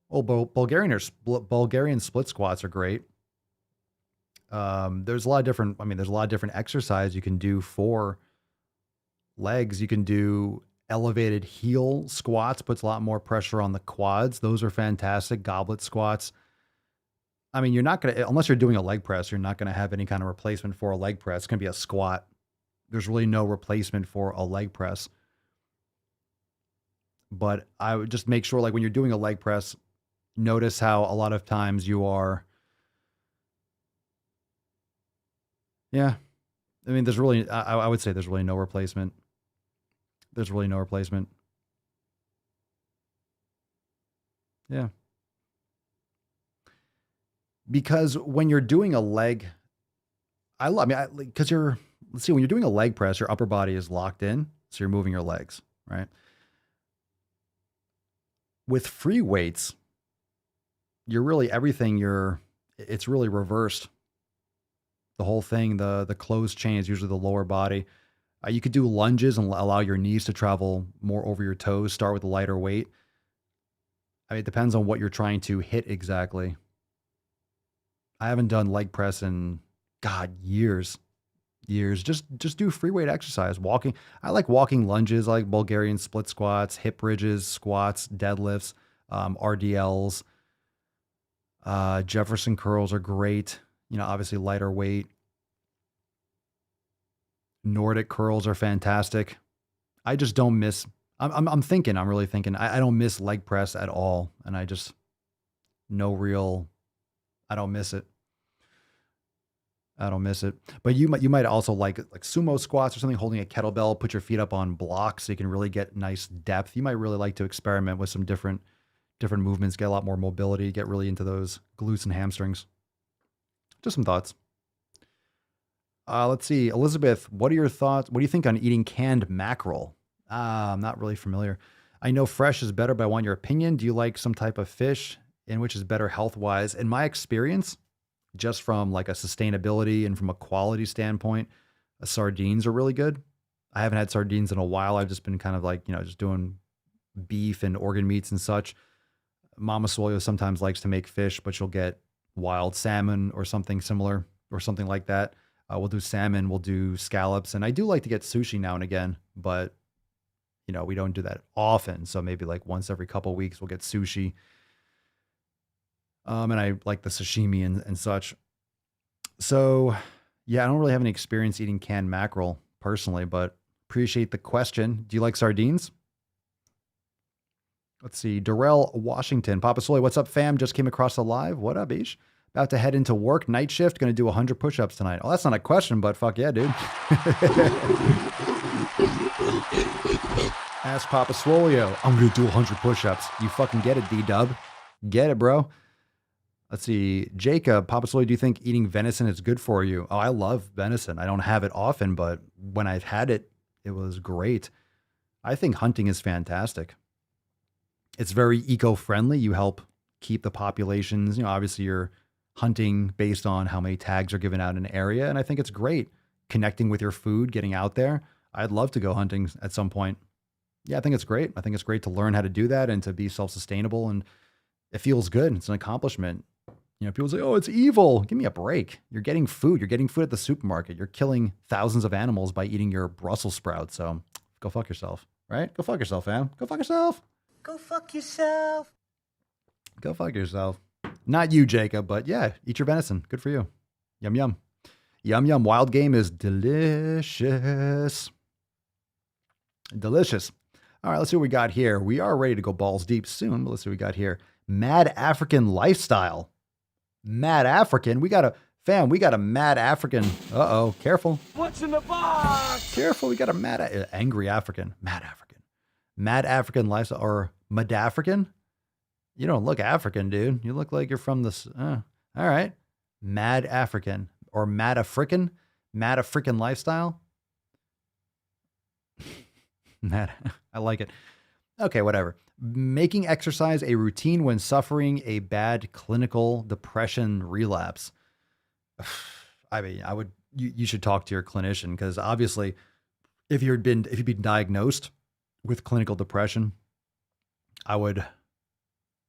[SPEAKER 3] Oh, Bulgarian split squats are great. There's a lot of different. There's a lot of different exercise you can do for legs. You can do elevated heel squats, puts a lot more pressure on the quads. Those are fantastic. Goblet squats. You're not going to, unless you're doing a leg press, you're not going to have any kind of replacement for a leg press. It's going to be a squat. There's really no replacement for a leg press. But I would just make sure, like when you're doing a leg press, notice how a lot of times you are, there's really, I would say there's really no replacement. There's really no replacement. Yeah. Because when you're doing a leg, let's see, when you're doing a leg press, your upper body is locked in. So you're moving your legs, right? With free weights, you're really it's really reversed. The whole thing, the closed chain is usually the lower body. You could do lunges and allow your knees to travel more over your toes. Start with a lighter weight. It depends on what you're trying to hit exactly. I haven't done leg press in, years. Just do free weight exercise. Walking. I like walking lunges. I like Bulgarian split squats, hip bridges, squats, deadlifts, RDLs. Jefferson curls are great. Obviously lighter weight. Nordic curls are fantastic. I just don't miss. I'm really thinking. I don't miss leg press at all, and I don't miss it. I don't miss it. But you might also like sumo squats or something, holding a kettlebell, put your feet up on blocks so you can really get nice depth. You might really like to experiment with some different movements, get a lot more mobility, get really into those glutes and hamstrings. Just some thoughts. Let's see. Elizabeth, what are your thoughts? What do you think on eating canned mackerel? I'm not really familiar. I know fresh is better, but I want your opinion. Do you like some type of fish in which is better health-wise? In my experience, just from like a sustainability and from a quality standpoint, sardines are really good. I haven't had sardines in a while. I've just been kind of like, just doing beef and organ meats and such. Mama Swole sometimes likes to make fish, but she'll get wild salmon or something similar or something like that. We'll do salmon, we'll do scallops. And I do like to get sushi now and again, but we don't do that often. So maybe like once every couple of weeks, we'll get sushi. And I like the sashimi and such. So yeah, I don't really have any experience eating canned mackerel personally, but appreciate the question. Do you like sardines? Let's see. Darrell Washington. Papa Swole, what's up, fam? Just came across the live. What up, Ish? About to head into work, night shift. Going to do 100 push-ups tonight. Oh, that's not a question, but fuck yeah, dude. Ask Papa Swolio. I'm going to do 100 push-ups. You fucking get it, D-Dub. Get it, bro. Let's see. Jacob, Papa Swolio, do you think eating venison is good for you? Oh, I love venison. I don't have it often, but when I've had it, it was great. I think hunting is fantastic. It's very eco-friendly. You help keep the populations, obviously you're hunting based on how many tags are given out in an area. And I think it's great connecting with your food, getting out there. I'd love to go hunting at some point. Yeah, I think it's great. I think it's great to learn how to do that and to be self-sustainable. And it feels good. It's an accomplishment. People say, oh, it's evil. Give me a break. You're getting food. You're getting food at the supermarket. You're killing thousands of animals by eating your Brussels sprouts. So go fuck yourself, right? Go fuck yourself, fam. Go fuck yourself.
[SPEAKER 5] Go fuck yourself.
[SPEAKER 3] Go fuck yourself. Not you, Jacob, but yeah, eat your venison. Good for you. Yum, yum. Yum, yum. Wild game is delicious. Delicious. All right, let's see what we got here. We are ready to go balls deep soon, but let's see what we got here. Mad African lifestyle. Mad African. We got a mad African. Uh-oh, careful.
[SPEAKER 7] What's in the box?
[SPEAKER 3] Careful, we got a angry African. Mad African lifestyle, or Mad African. You don't look African, dude. You look like you're from this. All right. Mad African or Mad African lifestyle. Matt, I like it. Okay, whatever. Making exercise a routine when suffering a bad clinical depression relapse. I mean, you should talk to your clinician because obviously if you've been diagnosed with clinical depression, I would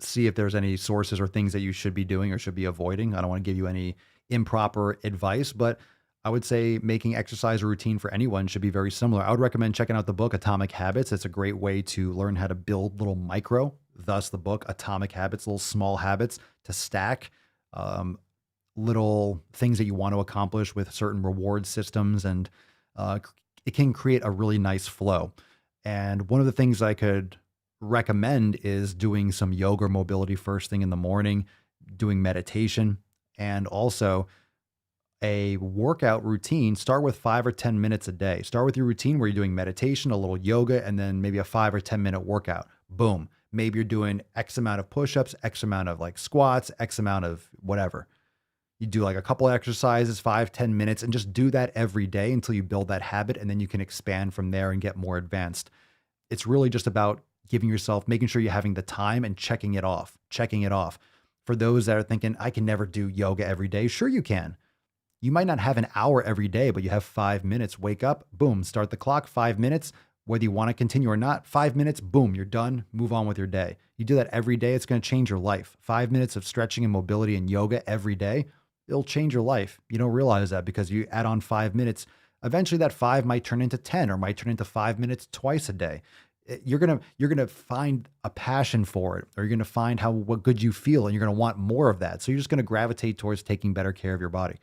[SPEAKER 3] see if there's any sources or things that you should be doing or should be avoiding. I don't want to give you any improper advice, but I would say making exercise a routine for anyone should be very similar. I would recommend checking out the book Atomic Habits. It's a great way to learn how to build little micro, thus the book Atomic Habits, little small habits to stack little things that you want to accomplish with certain reward systems. And it can create a really nice flow. And one of the things I could recommend is doing some yoga or mobility first thing in the morning, doing meditation, and also a workout routine. Start with 5 or 10 minutes a day. Start with your routine where you're doing meditation, a little yoga, and then maybe a 5 or 10 minute workout. Boom. Maybe you're doing X amount of push-ups, X amount of like squats, X amount of whatever. You do like a couple of exercises, 5-10 minutes, and just do that every day until you build that habit. And then you can expand from there and get more advanced. It's really just about giving yourself, making sure you're having the time and checking it off. For those that are thinking, I can never do yoga every day. Sure you can. You might not have an hour every day, but you have 5 minutes. Wake up, boom, start the clock, 5 minutes. Whether you want to continue or not, 5 minutes, boom, you're done. Move on with your day. You do that every day, it's going to change your life. 5 minutes of stretching and mobility and yoga every day, it'll change your life. You don't realize that because you add on 5 minutes. Eventually that 5 might turn into 10 or might turn into 5 minutes twice a day. You're going to find a passion for it, or you're going to find what good you feel, and you're going to want more of that. So you're just going to gravitate towards taking better care of your body.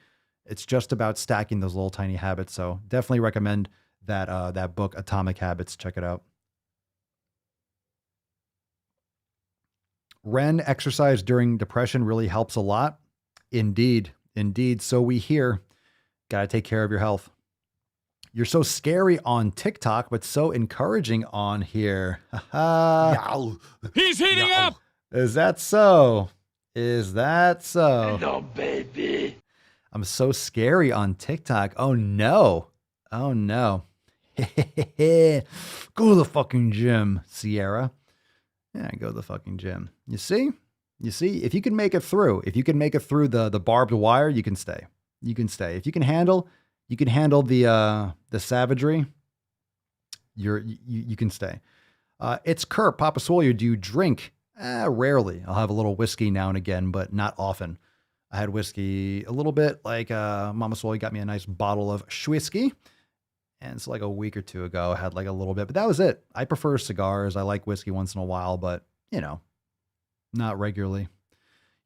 [SPEAKER 3] It's just about stacking those little tiny habits. So definitely recommend that book, Atomic Habits. Check it out. Ren, exercise during depression really helps a lot. Indeed. So we hear, got to take care of your health. You're so scary on TikTok, but so encouraging on here.
[SPEAKER 7] He's heating up.
[SPEAKER 3] Is that so?
[SPEAKER 7] Hello, baby.
[SPEAKER 3] I'm so scary on TikTok. Oh no. Go to the fucking gym, Sierra. Yeah, go to the fucking gym. You see, if you can make it through, the barbed wire, you can stay. If you can handle the savagery, you can stay. It's Kurt, Papa Swole. Do you drink? Rarely. I'll have a little whiskey now and again, but not often. I had whiskey a little bit, like Mama Swole got me a nice bottle of whiskey. And it's like a week or two ago, I had like a little bit, but that was it. I prefer cigars. I like whiskey once in a while, but not regularly.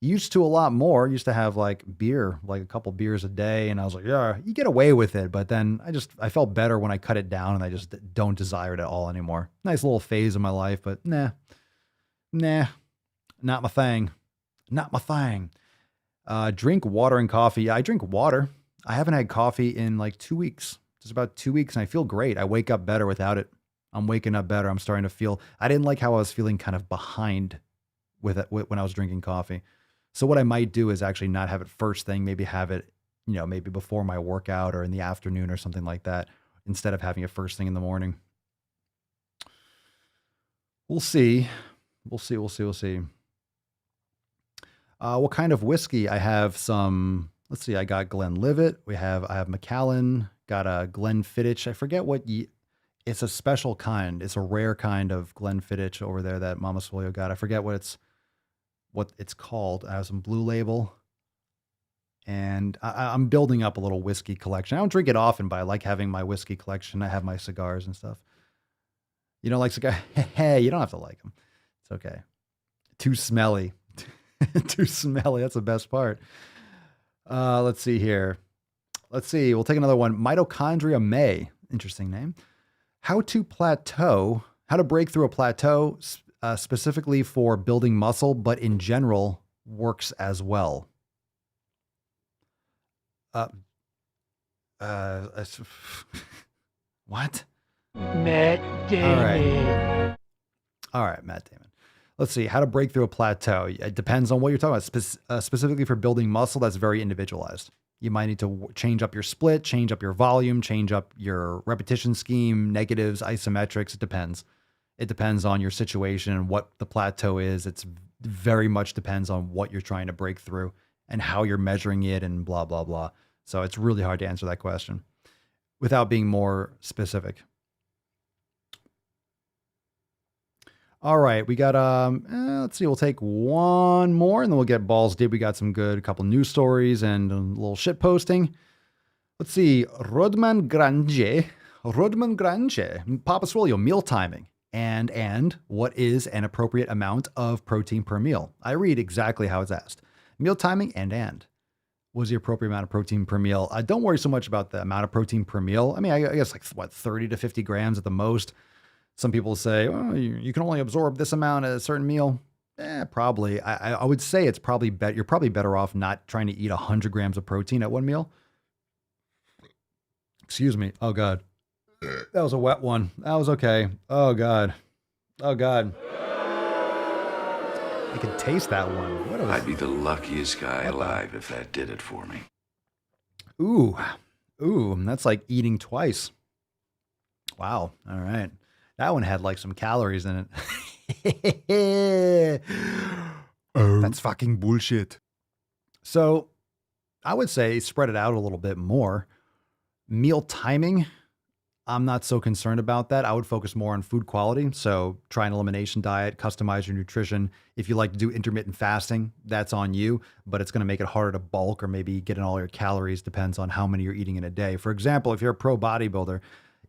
[SPEAKER 3] Used to a lot more. Used to have like beer, like a couple beers a day. And I was like, yeah, you get away with it. But then I felt better when I cut it down, and I just don't desire it at all anymore. Nice little phase of my life, but nah, not my thing. Drink water and coffee. Yeah, I drink water. I haven't had coffee in like 2 weeks. Just about 2 weeks, and I feel great. I wake up better without it. I'm waking up better. I'm starting to feel, I didn't like how I was feeling kind of behind with it when I was drinking coffee. So what I might do is actually not have it first thing, maybe have it, maybe before my workout or in the afternoon or something like that, instead of having it first thing in the morning. We'll see. What kind of whiskey? I have some, let's see, I got Glenlivet. I have Macallan, got a Glenfiddich. I forget it's a special kind. It's a rare kind of Glenfiddich over there that Mama Swolio got. I forget what it's called. I have some Blue Label, and I'm building up a little whiskey collection. I don't drink it often, but I like having my whiskey collection. I have my cigars and stuff. You don't like cigars? Hey, you don't have to like them. It's okay. Too smelly. Too smelly. That's the best part. Let's see here. We'll take another one. Mitochondria May. Interesting name. How to break through a plateau, specifically for building muscle, but in general works as well. What?
[SPEAKER 7] Matt Damon.
[SPEAKER 3] All right, Matt Damon. Let's see, how to break through a plateau. It depends on what you're talking about. Specifically for building muscle, that's very individualized. You might need to change up your split, change up your volume, change up your repetition scheme, negatives, isometrics. It depends. It depends on your situation and what the plateau is. It's very much depends on what you're trying to break through and how you're measuring it and blah, blah, blah. So it's really hard to answer that question without being more specific. All right, we got, let's see, we'll take one more and then we'll get balls deep. We got some good, a couple news stories and a little shit posting. Let's see, Rodman Grange, Papa Swole, meal timing. And what is an appropriate amount of protein per meal? I read exactly how it's asked. Meal timing and. What is the appropriate amount of protein per meal? Don't worry so much about the amount of protein per meal. I mean, I guess like, 30 to 50 grams at the most. Some people say, well, you can only absorb this amount at a certain meal. Probably. I would say it's probably better. You're probably better off not trying to eat 100 grams of protein at one meal. Excuse me. Oh, God. That was a wet one. That was okay. Oh, God. Oh, God. I could taste that one.
[SPEAKER 6] I'd be the luckiest guy alive if that did it for me.
[SPEAKER 3] Ooh, that's like eating twice. Wow. All right. That one had like some calories in it. That's fucking bullshit. So I would say spread it out a little bit more. Meal timing, I'm not so concerned about that. I would focus more on food quality. So try an elimination diet, customize your nutrition. If you like to do intermittent fasting, that's on you, but it's going to make it harder to bulk or maybe get in all your calories. Depends on how many you're eating in a day. For example, if you're a pro bodybuilder,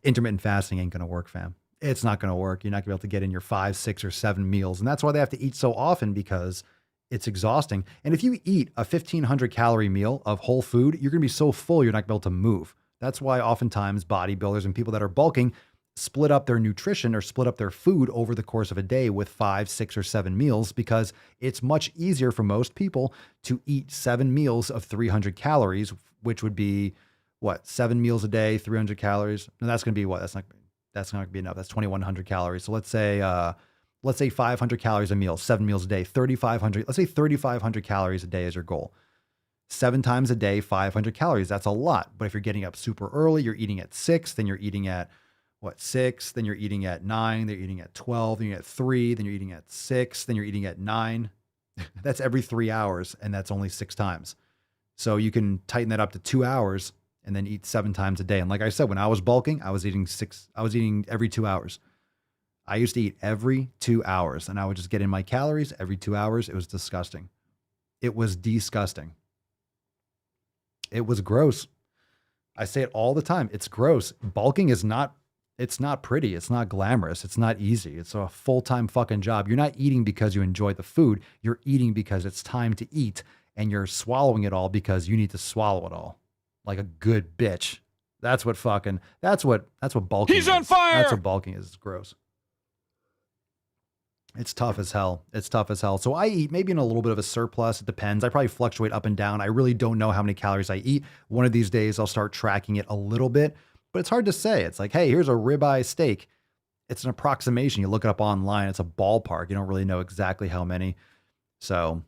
[SPEAKER 3] intermittent fasting ain't going to work, fam. It's not going to work. You're not going to be able to get in your 5, 6, or 7 meals. And that's why they have to eat so often, because it's exhausting. And if you eat a 1,500 calorie meal of whole food, you're going to be so full, you're not going to be able to move. That's why oftentimes bodybuilders and people that are bulking split up their nutrition or split up their food over the course of a day with 5, 6, or 7 meals, because it's much easier for most people to eat 7 meals of 300 calories, which would be what? 7 meals a day, 300 calories. And that's going to be what? That's not going to be enough. That's 2,100 calories. So let's say 500 calories a meal, 7 meals a day, 3,500. Let's say 3,500 calories a day is your goal. 7 times a day, 500 calories. That's a lot. But if you're getting up super early, you're eating at 6, then you're eating at 6, then you're eating at 9, then you're eating at 12, then you're at 3, then you're eating at 6, then you're eating at 9. That's every 3 hours, and that's only 6 times. So you can tighten that up to 2 hours and then eat 7 times a day. And like I said, when I was bulking, I was eating every 2 hours. I used to eat every 2 hours, and I would just get in my calories every 2 hours. It was disgusting. It was disgusting. It was gross. I say it all the time. It's gross. Bulking is not, it's not pretty. It's not glamorous. It's not easy. It's a full-time fucking job. You're not eating because you enjoy the food. You're eating because it's time to eat, and you're swallowing it all because you need to swallow it all. Like a good bitch. That's what bulking is.
[SPEAKER 7] He's on fire!
[SPEAKER 3] That's what bulking is. It's gross. It's tough as hell. It's tough as hell. So I eat maybe in a little bit of a surplus. It depends. I probably fluctuate up and down. I really don't know how many calories I eat. One of these days I'll start tracking it a little bit, but it's hard to say. It's like, hey, here's a ribeye steak. It's an approximation. You look it up online. It's a ballpark. You don't really know exactly how many. So,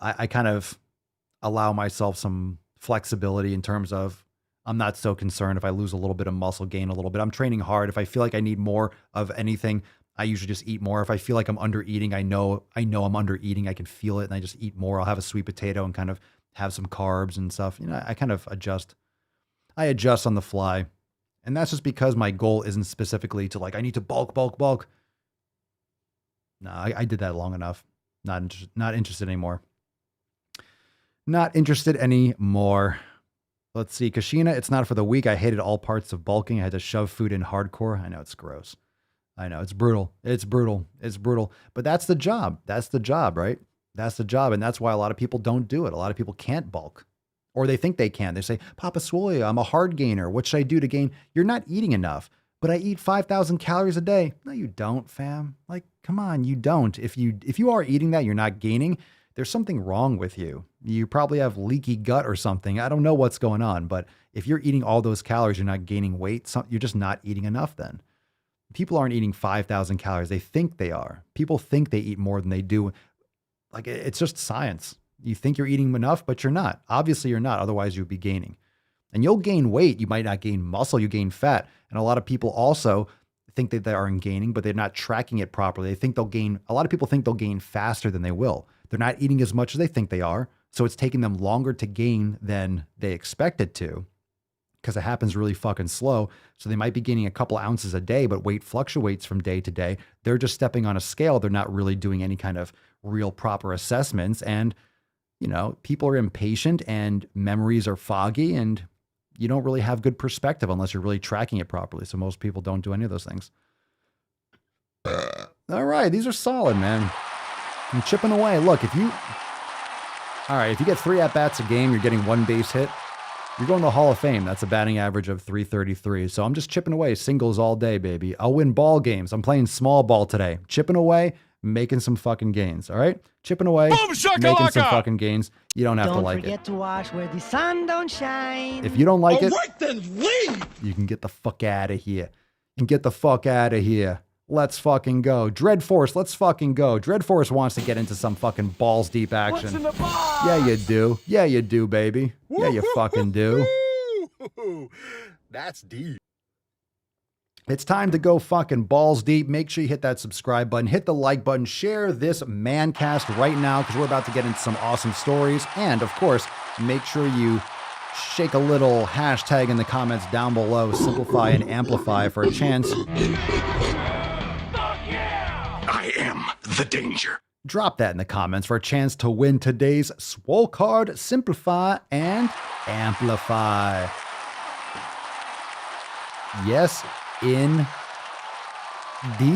[SPEAKER 3] I kind of allow myself some flexibility in terms of I'm not so concerned if I lose a little bit of muscle, gain a little bit. I'm training hard. If I feel like I need more of anything, I usually just eat more. If I feel like I'm under eating, I know I'm under eating. I can feel it, and I just eat more. I'll have a sweet potato and kind of have some carbs and stuff. I kind of adjust. I adjust on the fly, and that's just because my goal isn't specifically to I need to bulk. No, I did that long enough. Not interested anymore. Not interested anymore. Let's see. Kashina, it's not for the weak. I hated all parts of bulking. I had to shove food in hardcore. I know it's gross. I know it's brutal. It's brutal. But that's the job. That's the job, right? That's the job. And that's why a lot of people don't do it. A lot of people can't bulk, or they think they can. They say, Papa Swole, I'm a hard gainer. What should I do to gain? You're not eating enough. But I eat 5,000 calories a day. No, you don't, fam. Come on, you don't. If you are eating that, you're not gaining. There's something wrong with you. You probably have leaky gut or something. I don't know what's going on, but if you're eating all those calories, you're not gaining weight. You're just not eating enough then. People aren't eating 5,000 calories. They think they are. People think they eat more than they do. Like, it's just science. You think you're eating enough, but you're not. Obviously, you're not. Otherwise, you'd be gaining. And you'll gain weight. You might not gain muscle. You gain fat. And a lot of people also think that they are gaining, but they're not tracking it properly. They think they'll gain. A lot of people think they'll gain faster than they will. They're not eating as much as they think they are. So it's taking them longer to gain than they expected to, because it happens really fucking slow. So they might be gaining a couple ounces a day, but weight fluctuates from day to day. They're just stepping on a scale. They're not really doing any kind of real proper assessments. And, you know, people are impatient and memories are foggy, and you don't really have good perspective unless you're really tracking it properly. So most people don't do any of those things. All right. These are solid, man. I'm chipping away. Look, if you get 3 at-bats a game, you're getting 1 base hit, you're going to the Hall of Fame. That's a batting average of .333. So I'm just chipping away, singles all day, baby. I'll win ball games. I'm playing small ball today. Chipping away, making some fucking gains, all right? Chipping away, making some fucking gains. You don't have to like it.
[SPEAKER 5] Don't forget to watch where the sun don't shine.
[SPEAKER 3] If you don't like it,
[SPEAKER 7] Right then, leave!
[SPEAKER 3] you can get the fuck out of here. And get the fuck out of here. Let's fucking go. Dreadforce, let's fucking go. Dreadforce wants to get into some fucking balls deep action.
[SPEAKER 7] What's in the box?
[SPEAKER 3] Yeah, you do. Yeah, you do, baby. Yeah, you fucking do.
[SPEAKER 7] That's deep.
[SPEAKER 3] It's time to go fucking balls deep. Make sure you hit that subscribe button, hit the like button, share this mancast right now, because we're about to get into some awesome stories. And of course, make sure you shake a little hashtag in the comments down below, simplify and amplify, for a chance.
[SPEAKER 6] I am the danger.
[SPEAKER 3] Drop that in the comments for a chance to win today's Swole card, Simplify and Amplify. Yes, indeed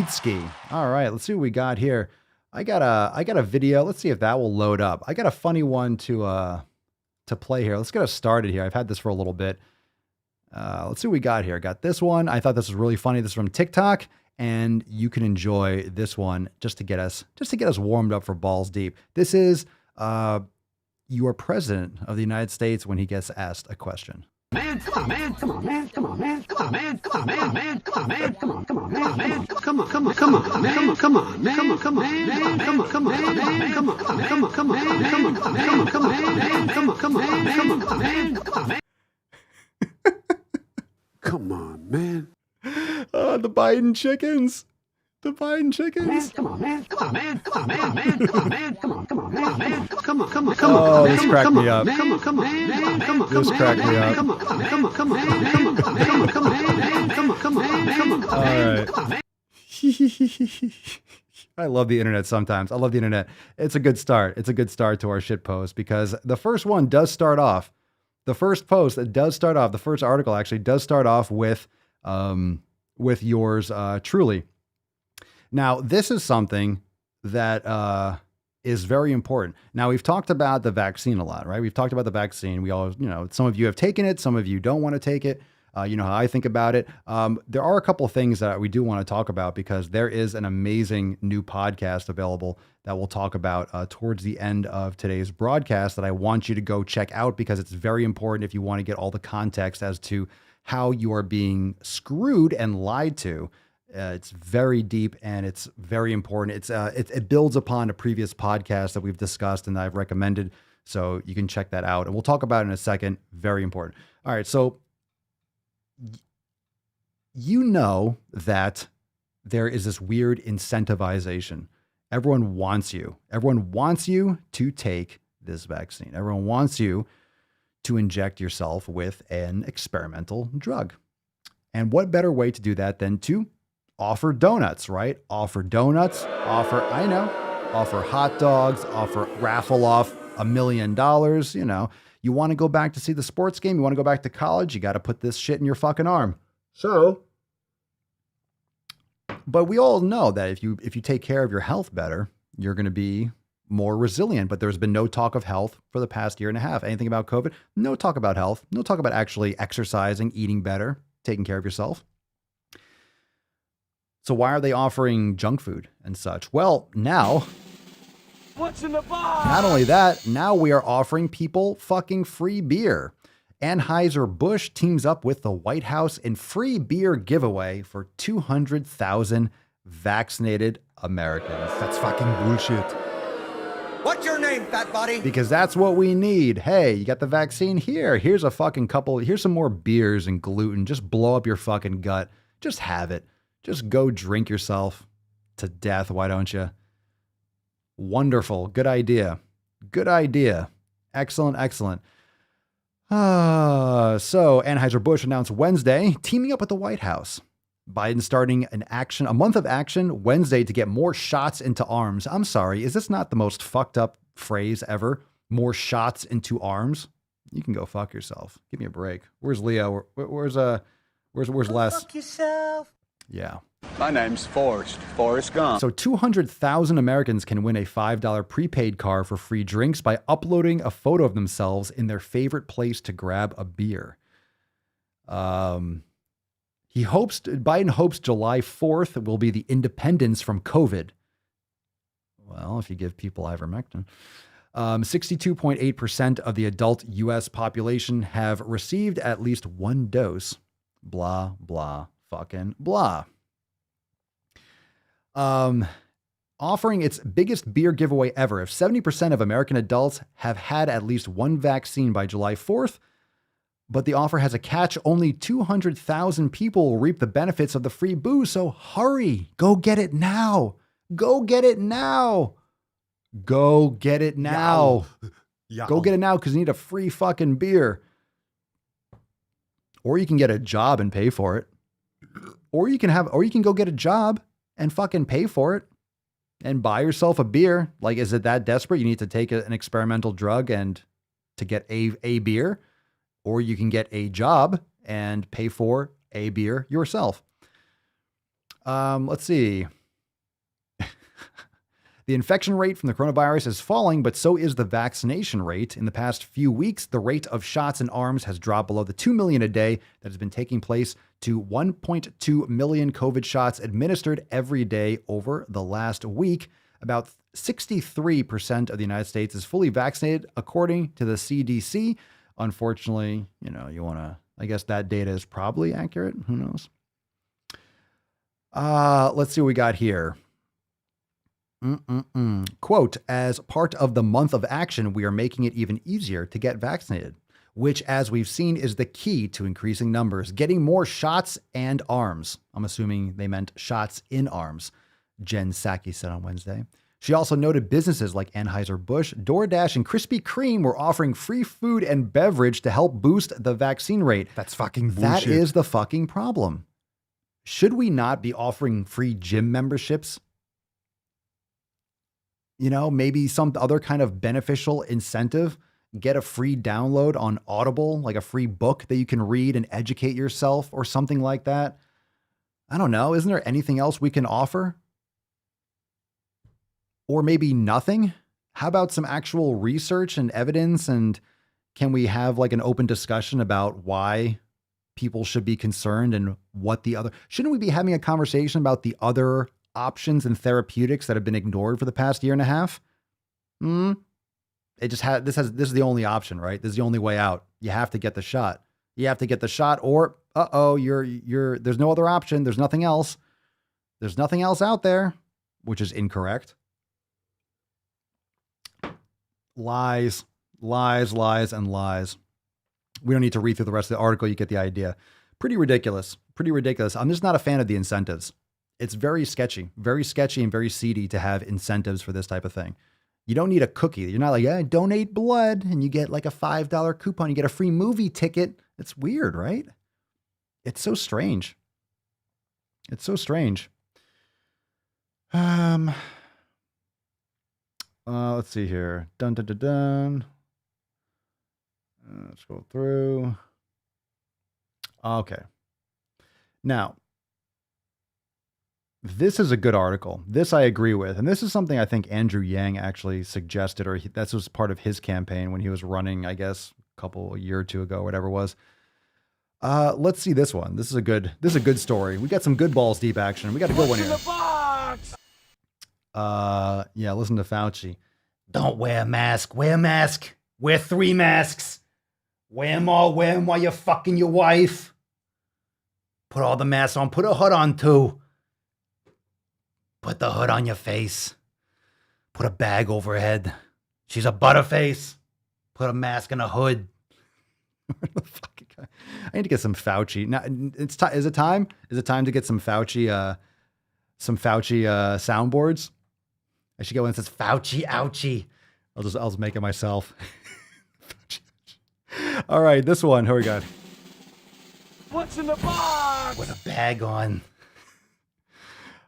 [SPEAKER 3] ski. All right, let's see what we got here. I got a video. Let's see if that will load up. I got a funny one to play here. Let's get us started here. I've had this for a little bit. Let's see what we got here. Got this one. I thought this was really funny. This is from TikTok, and you can enjoy this one just to get us warmed up for balls deep. This is your president of the United States when he gets asked a question.
[SPEAKER 9] Man, come on, man, come on, man, come on, man, come on, man, come on, man, man, come on, man, come on, come on, man, come on, come on, come on, man, come on, come on, man, come on, come on, man, come on, come on, man, come on, come on, come on, come on, man, come on, come on, come on, man, come on, come on, man, come on, man.
[SPEAKER 10] Come on, man.
[SPEAKER 3] The Biden chickens. The Biden chickens.
[SPEAKER 9] Come on, man, come on, man, come on, man, man, come on, man, come on, come on, man, come on, come on, come on.
[SPEAKER 3] Oh, this cracked me up.
[SPEAKER 9] Come on, come on, man, come on,
[SPEAKER 3] This cracked me up.
[SPEAKER 9] come on, come on, come on, come on, come on, come on, come on, come on, come on, come on.
[SPEAKER 3] All right. I love the internet sometimes. I love the internet. It's a good start. It's a good start to our shit post, because the first one does start off. The first post that does start off, the first article actually does start off with yours truly. Now, this is something that is very important. Now, we've talked about the vaccine a lot, right? We've talked about the vaccine. We all, some of you have taken it. Some of you don't want to take it. You know how I think about it. There are a couple of things that we do want to talk about, because there is an amazing new podcast available that we'll talk about towards the end of today's broadcast that I want you to go check out, because it's very important if you want to get all the context as to how you are being screwed and lied to. It's very deep and it's very important. It builds upon a previous podcast that we've discussed and that I've recommended. So you can check that out, and we'll talk about it in a second. Very important. All right. So you know that there is this weird incentivization. Everyone wants you to take this vaccine. Everyone wants you to inject yourself with an experimental drug. And what better way to do that than to offer donuts, right? Offer donuts, offer hot dogs, raffle off $1 million. You want to go back to see the sports game, you want to go back to college, you got to put this shit in your fucking arm. But we all know that if you take care of your health better, you're going to be more resilient. But there's been no talk of health for the past year and a half. Anything about COVID? No talk about health. No talk about actually exercising, eating better, taking care of yourself. So why are they offering junk food and such? Well, now,
[SPEAKER 7] What's in the box?
[SPEAKER 3] not only that, now we are offering people fucking free beer. Anheuser-Busch teams up with the White House in free beer giveaway for 200,000 vaccinated Americans.
[SPEAKER 10] That's fucking bullshit.
[SPEAKER 11] What's your name, fat body?
[SPEAKER 3] Because that's what we need. Hey, you got the vaccine here. Here's a fucking couple. Here's some more beers and gluten. Just blow up your fucking gut. Just have it. Just go drink yourself to death. Why don't you? Wonderful. Good idea. Good idea. Excellent. Excellent. So Anheuser-Busch announced Wednesday, teaming up with the White House. Biden starting a month of action Wednesday to get more shots into arms. I'm sorry, is this not the most fucked up phrase ever? More shots into arms? You can go fuck yourself. Give me a break. Where's Leo? Where's Les?
[SPEAKER 11] Fuck yourself.
[SPEAKER 3] Yeah.
[SPEAKER 12] My name's Forrest Gump.
[SPEAKER 3] So 200,000 Americans can win a $5 prepaid card for free drinks by uploading a photo of themselves in their favorite place to grab a beer. Biden hopes July 4th will be the independence from COVID. Well, if you give people ivermectin. 62.8% of the adult U.S. population have received at least one dose. Blah, blah, fucking blah. Offering its biggest beer giveaway ever. If 70% of American adults have had at least one vaccine by July 4th, but the offer has a catch, only 200,000 people will reap the benefits of the free booze. So hurry, go get it now. Go get it now. Go get it now. Go get it now because you need a free fucking beer. Or you can get a job and pay for it. Or you can go get a job and fucking pay for it and buy yourself a beer. Like, is it that desperate? You need to take an experimental drug and to get a beer, or you can get a job and pay for a beer yourself. Let's see. The infection rate from the coronavirus is falling, but so is the vaccination rate. In the past few weeks, the rate of shots in arms has dropped below the 2 million a day that has been taking place to 1.2 million COVID shots administered every day over the last week. About 63% of the United States is fully vaccinated, according to the CDC. Unfortunately, I guess that data is probably accurate. Who knows? Let's see what we got here. Quote, as part of the month of action, we are making it even easier to get vaccinated, which, as we've seen, is the key to increasing numbers, getting more shots and arms. I'm assuming they meant shots in arms, Jen Psaki said on Wednesday. She also noted businesses like Anheuser-Busch, DoorDash, and Krispy Kreme were offering free food and beverage to help boost the vaccine rate.
[SPEAKER 10] That's fucking bullshit.
[SPEAKER 3] That is the fucking problem. Should we not be offering free gym memberships? Maybe some other kind of beneficial incentive. Get a free download on Audible, like a free book that you can read and educate yourself or something like that. I don't know. Isn't there anything else we can offer? Or maybe nothing? How about some actual research and evidence? And can we have like an open discussion about why people should be concerned and shouldn't we be having a conversation about the other options and therapeutics that have been ignored for the past year and a half? This is the only option, right? This is the only way out. You have to get the shot. You have to get the shot, or there's no other option. There's nothing else. There's nothing else out there, which is incorrect. Lies, lies, lies, and lies. We don't need to read through the rest of the article. You get the idea. Pretty ridiculous. Pretty ridiculous. I'm just not a fan of the incentives. It's very sketchy and very seedy to have incentives for this type of thing. You don't need a cookie. You're not like, donate blood and you get like a $5 coupon. You get a free movie ticket. It's weird, right? It's so strange. It's so strange. Let's see here. Dun, dun, dun, dun. Let's go through. Okay. Now, this is a good article. This I agree with. And this is something I think Andrew Yang actually suggested, or that was part of his campaign when he was running, I guess, a year or two ago, whatever it was. Let's see this one. This is a good story. We got some good balls deep action. We got a good one here. Yeah, listen to Fauci. Don't wear a mask. Wear a mask. Wear 3 masks. Wham while you're fucking your wife. Put all the masks on. Put a hood on too. Put the hood on your face. Put a bag over her head. She's a butterface. Put a mask and a hood. I need to get some Fauci. Now, is it time? Is it time to get some Fauci soundboards? I should get one that says Fauci ouchie. I'll just make it myself. All right, this one. Who we got?
[SPEAKER 7] What's in the box?
[SPEAKER 3] With a bag on.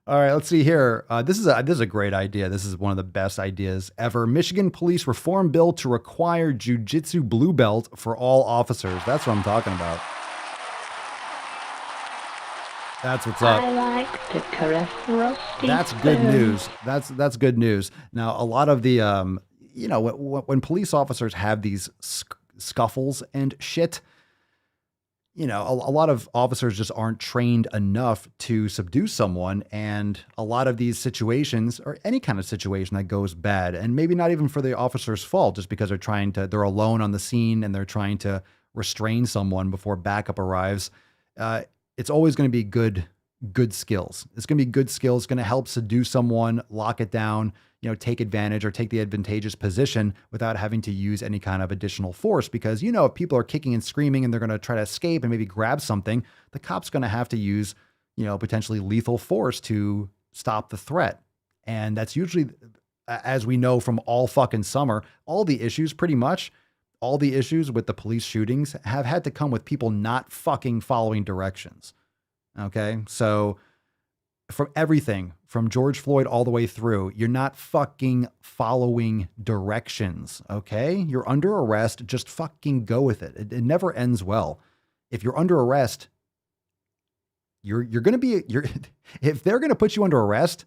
[SPEAKER 3] All right, let's see here. This is a great idea. This is one of the best ideas ever. Michigan police reform bill to require jiu-jitsu blue belt for all officers. That's what I'm talking about. That's what's up.
[SPEAKER 8] I like to caress rusty
[SPEAKER 3] That's good
[SPEAKER 8] spoons.
[SPEAKER 3] news. That's good news. Now, a lot of the, when police officers have these scuffles and shit, a lot of officers just aren't trained enough to subdue someone. And a lot of these situations, or any kind of situation that goes bad, and maybe not even for the officer's fault, just because they're alone on the scene and they're trying to restrain someone before backup arrives. It's always going to be good skills. It's going to be good skills. It's going to help subdue someone, lock it down, take advantage or take the advantageous position without having to use any kind of additional force. Because, if people are kicking and screaming and they're going to try to escape and maybe grab something, the cop's going to have to use, potentially lethal force to stop the threat. And that's usually, as we know from all fucking summer, all the issues with the police shootings have had to come with people not fucking following directions. Okay. So from everything from George Floyd all the way through, you're not fucking following directions. Okay. You're under arrest. Just fucking go with it. It never ends well. If you're under arrest, you're going to be, if they're going to put you under arrest,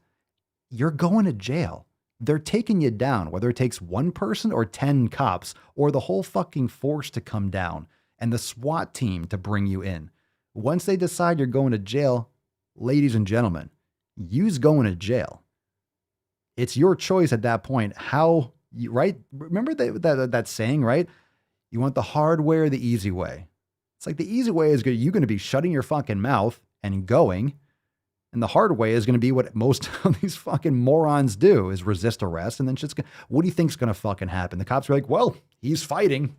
[SPEAKER 3] you're going to jail. They're taking you down, whether it takes one person or 10 cops or the whole fucking force to come down and the SWAT team to bring you in. Once they decide you're going to jail, ladies and gentlemen, you's going to jail. It's your choice at that point. Right? Remember that saying, right? You want the hard way or the easy way? It's like the easy way is good. You're going to be shutting your fucking mouth and going. And the hard way is going to be what most of these fucking morons do, is resist arrest. And then what do you think's going to fucking happen? The cops are like, well, he's fighting.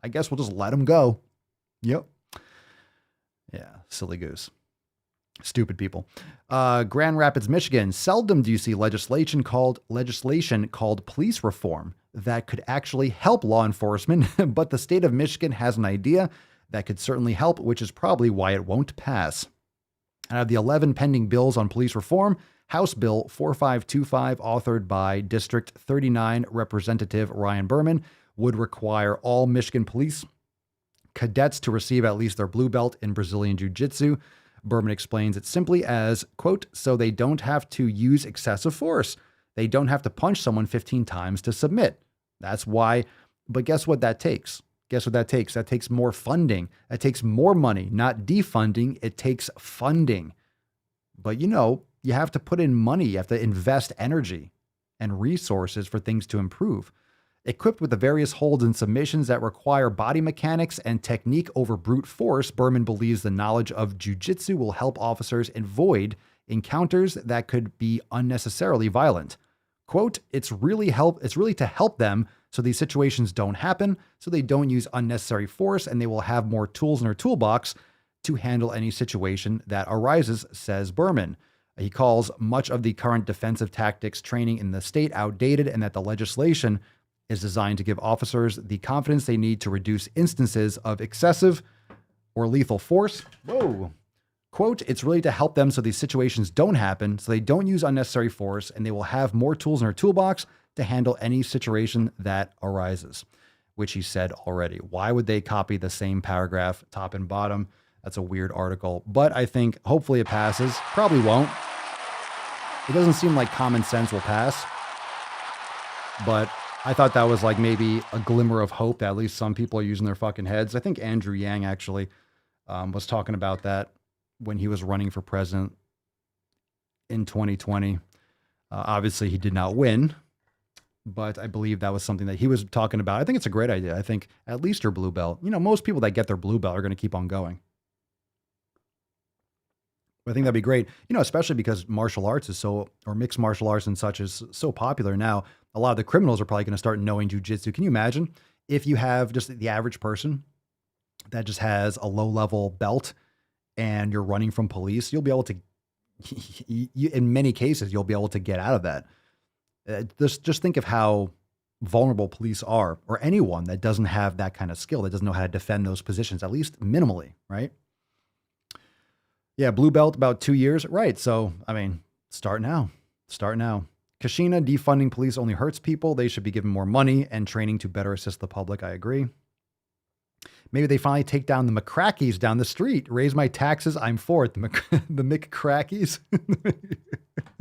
[SPEAKER 3] I guess we'll just let him go. Yep. Yeah. Silly goose. Stupid people. Grand Rapids, Michigan. Seldom do you see legislation called police reform that could actually help law enforcement. But the state of Michigan has an idea that could certainly help, which is probably why it won't pass. Out of the 11 pending bills on police reform, House Bill 4525, authored by District 39 Representative Ryan Berman, would require all Michigan police cadets to receive at least their blue belt in Brazilian Jiu-Jitsu. Berman explains it simply as, quote, so they don't have to use excessive force. They don't have to punch someone 15 times to submit. That's why. But guess what that takes? Guess what that takes? That takes more funding. That takes more money, not defunding. It takes funding. But you have to put in money. You have to invest energy and resources for things to improve. Equipped with the various holds and submissions that require body mechanics and technique over brute force, Berman believes the knowledge of jiu-jitsu will help officers avoid encounters that could be unnecessarily violent. Quote, it's really to help them so these situations don't happen, so they don't use unnecessary force, and they will have more tools in their toolbox to handle any situation that arises, says Berman. He calls much of the current defensive tactics training in the state outdated, and that the legislation is designed to give officers the confidence they need to reduce instances of excessive or lethal force. Whoa. Quote, it's really to help them so these situations don't happen, so they don't use unnecessary force, and they will have more tools in their toolbox to handle any situation that arises, which he said already. Why would they copy the same paragraph top and bottom? That's a weird article, but I think hopefully it passes. Probably won't. It doesn't seem like common sense will pass, but I thought that was like maybe a glimmer of hope that at least some people are using their fucking heads. I think Andrew Yang actually was talking about that when he was running for president in 2020. Obviously he did not win, but I believe that was something that he was talking about. I think it's a great idea. I think at least your blue belt, most people that get their blue belt are going to keep on going. I think that'd be great, especially because martial arts or mixed martial arts and such is so popular now. A lot of the criminals are probably going to start knowing jujitsu. Can you imagine if you have just the average person that just has a low level belt and you're running from police? You'll be able to, in many cases, you'll be able to get out of that. Just think of how vulnerable police are, or anyone that doesn't have that kind of skill, that doesn't know how to defend those positions, at least minimally, right? Yeah, blue belt, about 2 years. Right. So, start now. Kashina, defunding police only hurts people. They should be given more money and training to better assist the public. I agree. Maybe they finally take down the McCrackies down the street. Raise my taxes. I'm for it. The McCrackies.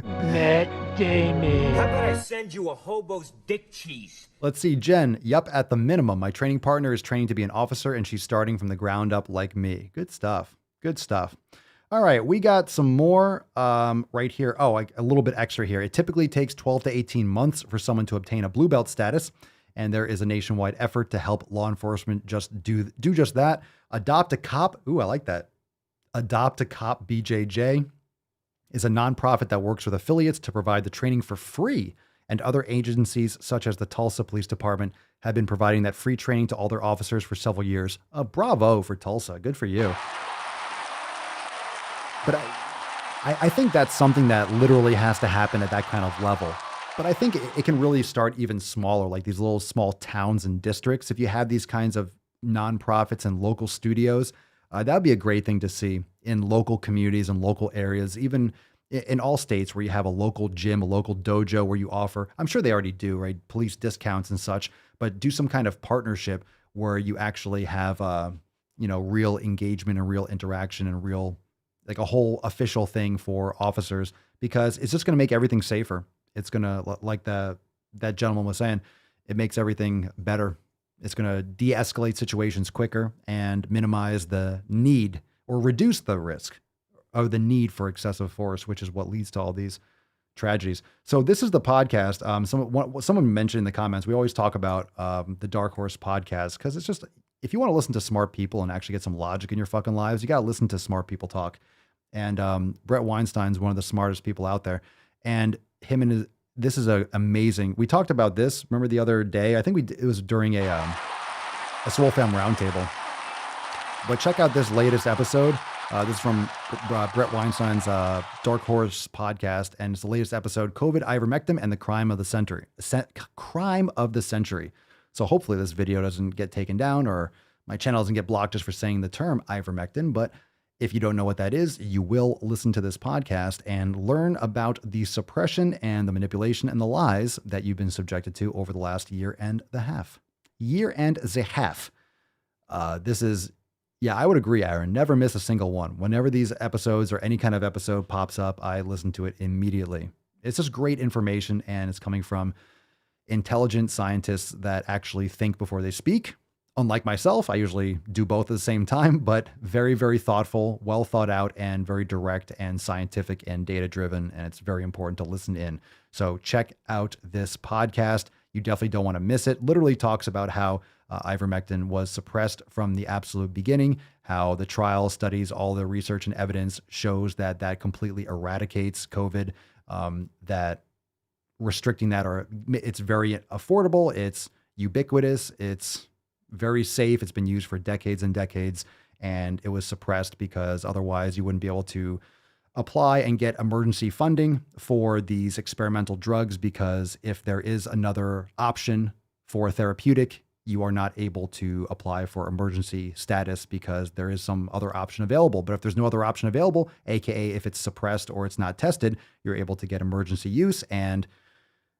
[SPEAKER 7] Matt Damon.
[SPEAKER 11] How about I send you a hobo's dick cheese?
[SPEAKER 3] Let's see, Jen. Yup, at the minimum. My training partner is training to be an officer, and she's starting from the ground up like me. Good stuff. All right, we got some more right here. Oh, a little bit extra here. It typically takes 12 to 18 months for someone to obtain a blue belt status, and there is a nationwide effort to help law enforcement just do just that. Adopt a Cop. Ooh, I like that. Adopt a Cop BJJ is a nonprofit that works with affiliates to provide the training for free, and other agencies such as the Tulsa Police Department have been providing that free training to all their officers for several years. Bravo for Tulsa. Good for you. But I think that's something that literally has to happen at that kind of level. But I think it can really start even smaller, like these little small towns and districts. If you have these kinds of nonprofits and local studios, that would be a great thing to see in local communities and local areas, even in all states where you have a local gym, a local dojo where you offer, I'm sure they already do, right? Police discounts and such, but do some kind of partnership where you actually have, real engagement and real interaction and real, like a whole official thing for officers, because it's just going to make everything safer. It's going to, like that gentleman was saying, it makes everything better. It's going to de-escalate situations quicker and minimize the need or reduce the risk of the need for excessive force, which is what leads to all these tragedies. So this is the podcast. Someone mentioned in the comments, we always talk about the Dark Horse podcast, because it's just, if you want to listen to smart people and actually get some logic in your fucking lives, you got to listen to smart people talk. And Brett Weinstein's one of the smartest people out there. And this is amazing. We talked about this. Remember the other day? I think it was during a Swole Fam roundtable. But check out this latest episode. This is from Brett Weinstein's Dark Horse podcast, and it's the latest episode: COVID, ivermectin, and the crime of the century. Crime of the century. So hopefully this video doesn't get taken down, or my channel doesn't get blocked just for saying the term ivermectin. But if you don't know what that is, you will listen to this podcast and learn about the suppression and the manipulation and the lies that you've been subjected to over the last year and a half. This is, I would agree, Aaron. Never miss a single one. Whenever these episodes or any kind of episode pops up, I listen to it immediately. It's just great information, and it's coming from intelligent scientists that actually think before they speak. Unlike myself, I usually do both at the same time, but very, very thoughtful, well thought out, and very direct and scientific and data driven. And it's very important to listen in. So check out this podcast. You definitely don't want to miss it. Literally talks about how ivermectin was suppressed from the absolute beginning, how the trial studies, all the research and evidence shows that completely eradicates COVID, that restricting that, it's very affordable, it's ubiquitous, it's very safe. It's been used for decades and decades, and it was suppressed because otherwise you wouldn't be able to apply and get emergency funding for these experimental drugs, because if there is another option for a therapeutic, you are not able to apply for emergency status because there is some other option available. But if there's no other option available, aka if it's suppressed or it's not tested, you're able to get emergency use and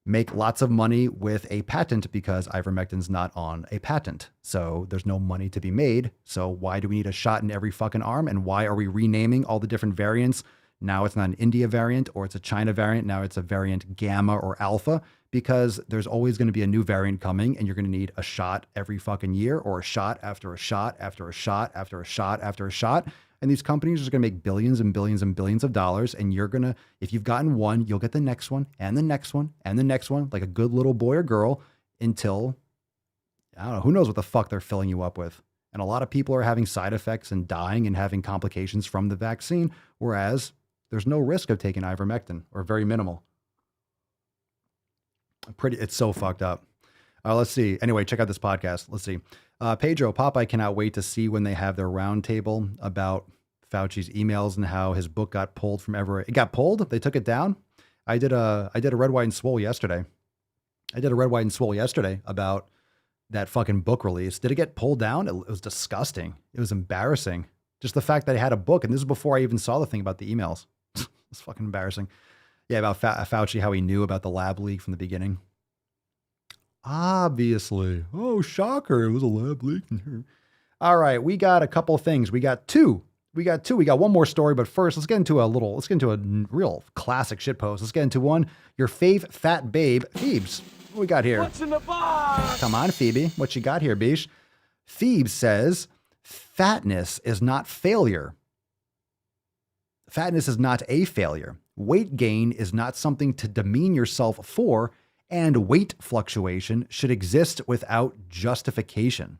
[SPEAKER 3] make lots of money with a patent, because ivermectin's not on a patent. So there's no money to be made. So why do we need a shot in every fucking arm? And why are we renaming all the different variants? Now it's not an India variant or it's a China variant. Now it's a variant Gamma or Alpha, because there's always going to be a new variant coming, and you're going to need a shot every fucking year, or a shot after a shot after a shot after a shot after a shot. And these companies are going to make billions and billions and billions of dollars. And you're going to, if you've gotten one, you'll get the next one and the next one and the next one, like a good little boy or girl until, I don't know, who knows what the fuck they're filling you up with. And a lot of people are having side effects and dying and having complications from the vaccine, whereas there's no risk of taking ivermectin or very minimal. It's so fucked up. Let's see. Anyway, check out this podcast. Let's see. Pedro, Popeye cannot wait to see when they have their roundtable about Fauci's emails and how his book got pulled from everywhere. It got pulled? They took it down? I did a Red, White, and Swole yesterday. About that fucking book release. Did it get pulled down? It was disgusting. It was embarrassing. Just the fact that I had a book, and this is before I even saw the thing about the emails. It's fucking embarrassing. Yeah, about Fauci, how he knew about the lab leak from the beginning. Obviously. Oh, shocker. It was a lab leak. All right. We got a couple of things. We got two. We got one more story, but first let's get into a real classic shitpost. Let's get into one. Your fave fat babe, Phoebes. What we got here?
[SPEAKER 7] What's in the box?
[SPEAKER 3] Come on, Phoebe. What you got here, Bish? Phoebe says, fatness is not failure. Fatness is not a failure. Weight gain is not something to demean yourself for, and weight fluctuation should exist without justification.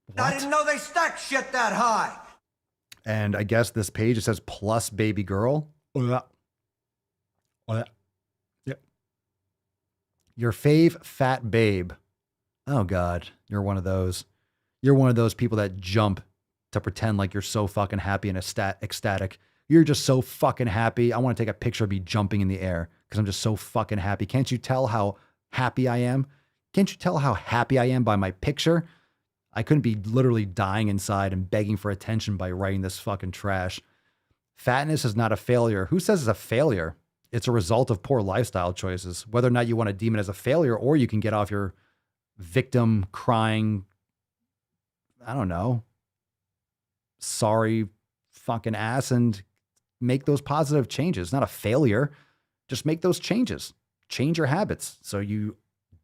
[SPEAKER 3] What?
[SPEAKER 10] I didn't know they stacked shit that high.
[SPEAKER 3] And I guess this page, it says plus baby girl. Yep. Your fave fat babe. Oh God, you're one of those. You're one of those people that jump to pretend like you're so fucking happy and ecstatic. You're just so fucking happy. I want to take a picture of me jumping in the air because I'm just so fucking happy. Can't you tell how happy I am? Can't you tell how happy I am by my picture? I couldn't be literally dying inside and begging for attention by writing this fucking trash. Fatness is not a failure. Who says it's a failure? It's a result of poor lifestyle choices. Whether or not you want to deem it as a failure, or you can get off your victim crying, I don't know, sorry fucking ass and make those positive changes. Not a failure. Just make those changes. Change your habits so you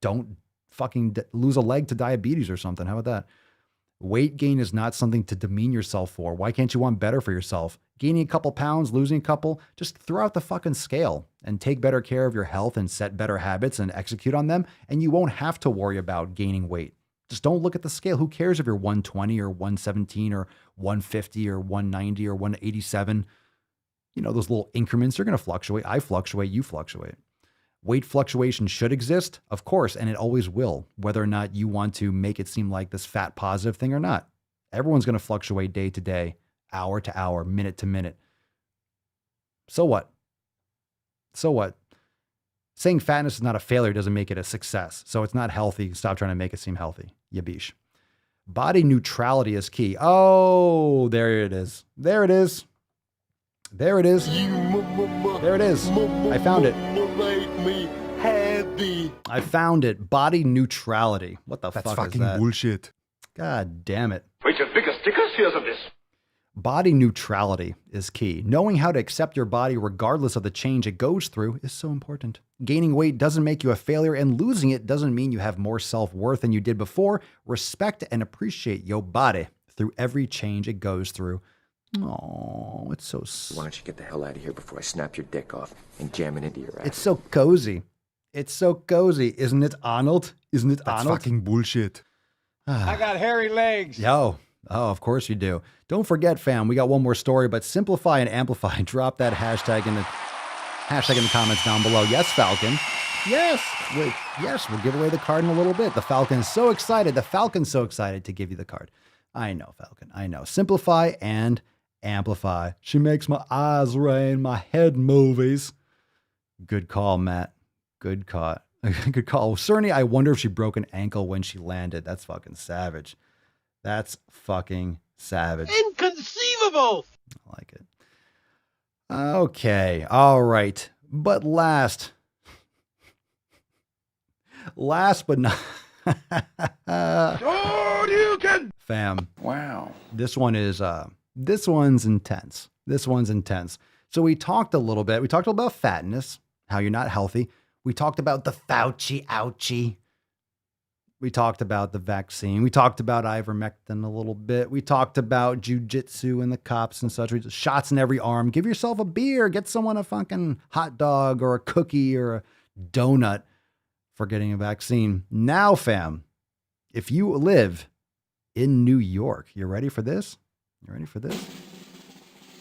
[SPEAKER 3] don't fucking lose a leg to diabetes or something. How about that? Weight gain is not something to demean yourself for. Why can't you want better for yourself? Gaining a couple pounds, losing a couple, just throw out the fucking scale and take better care of your health and set better habits and execute on them. And you won't have to worry about gaining weight. Just don't look at the scale. Who cares if you're 120 or 117 or 150 or 190 or 187? You know, those little increments are going to fluctuate. I fluctuate, you fluctuate. Weight fluctuation should exist, of course, and it always will, whether or not you want to make it seem like this fat positive thing or not. Everyone's going to fluctuate day to day, hour to hour, minute to minute. So what? So what? Saying fatness is not a failure doesn't make it a success. So it's not healthy. Stop trying to make it seem healthy. Yabish. Body neutrality is key. Oh, there it is. There it is. There it is. There it is. I found it. I found it. Body neutrality. What the fuck is that? That's fucking
[SPEAKER 13] bullshit.
[SPEAKER 3] God damn it.
[SPEAKER 14] Wait, your biggest stickers? Here's of this.
[SPEAKER 3] Body neutrality is key. Knowing how to accept your body regardless of the change it goes through is so important. Gaining weight doesn't make you a failure, and losing it doesn't mean you have more self-worth than you did before. Respect and appreciate your body through every change it goes through. Oh, it's so...
[SPEAKER 15] Why don't you get the hell out of here before I snap your dick off and jam it into your ass?
[SPEAKER 3] It's so cozy. It's so cozy. Isn't it, Arnold? Isn't it, Arnold?
[SPEAKER 13] That's fucking bullshit.
[SPEAKER 7] I got hairy legs.
[SPEAKER 3] Yo. Oh, of course you do. Don't forget, fam, we got one more story, but simplify and amplify. Drop that hashtag in the comments down below. Yes, Falcon. Yes. Yes, we'll give away the card in a little bit. The Falcon's so excited. The Falcon's so excited to give you the card. I know, Falcon. I know. Simplify and amplify. She makes my eyes rain, my head movies. Good call, Matt. Good call. Good call. Cerny, I wonder if she broke an ankle when she landed. That's fucking savage. That's fucking savage.
[SPEAKER 7] Inconceivable.
[SPEAKER 3] I like it. Okay. All right. But last but not
[SPEAKER 7] you can.
[SPEAKER 3] Fam.
[SPEAKER 6] Wow.
[SPEAKER 3] This one's intense. This one's intense. So we talked a little bit. We talked about fatness, how you're not healthy. We talked about the Fauci ouchie. We talked about the vaccine. We talked about ivermectin a little bit. We talked about jujitsu and the cops and such. Shots in every arm. Give yourself a beer. Get someone a fucking hot dog or a cookie or a donut for getting a vaccine. Now, fam, if you live in New York, you ready for this? You ready for this?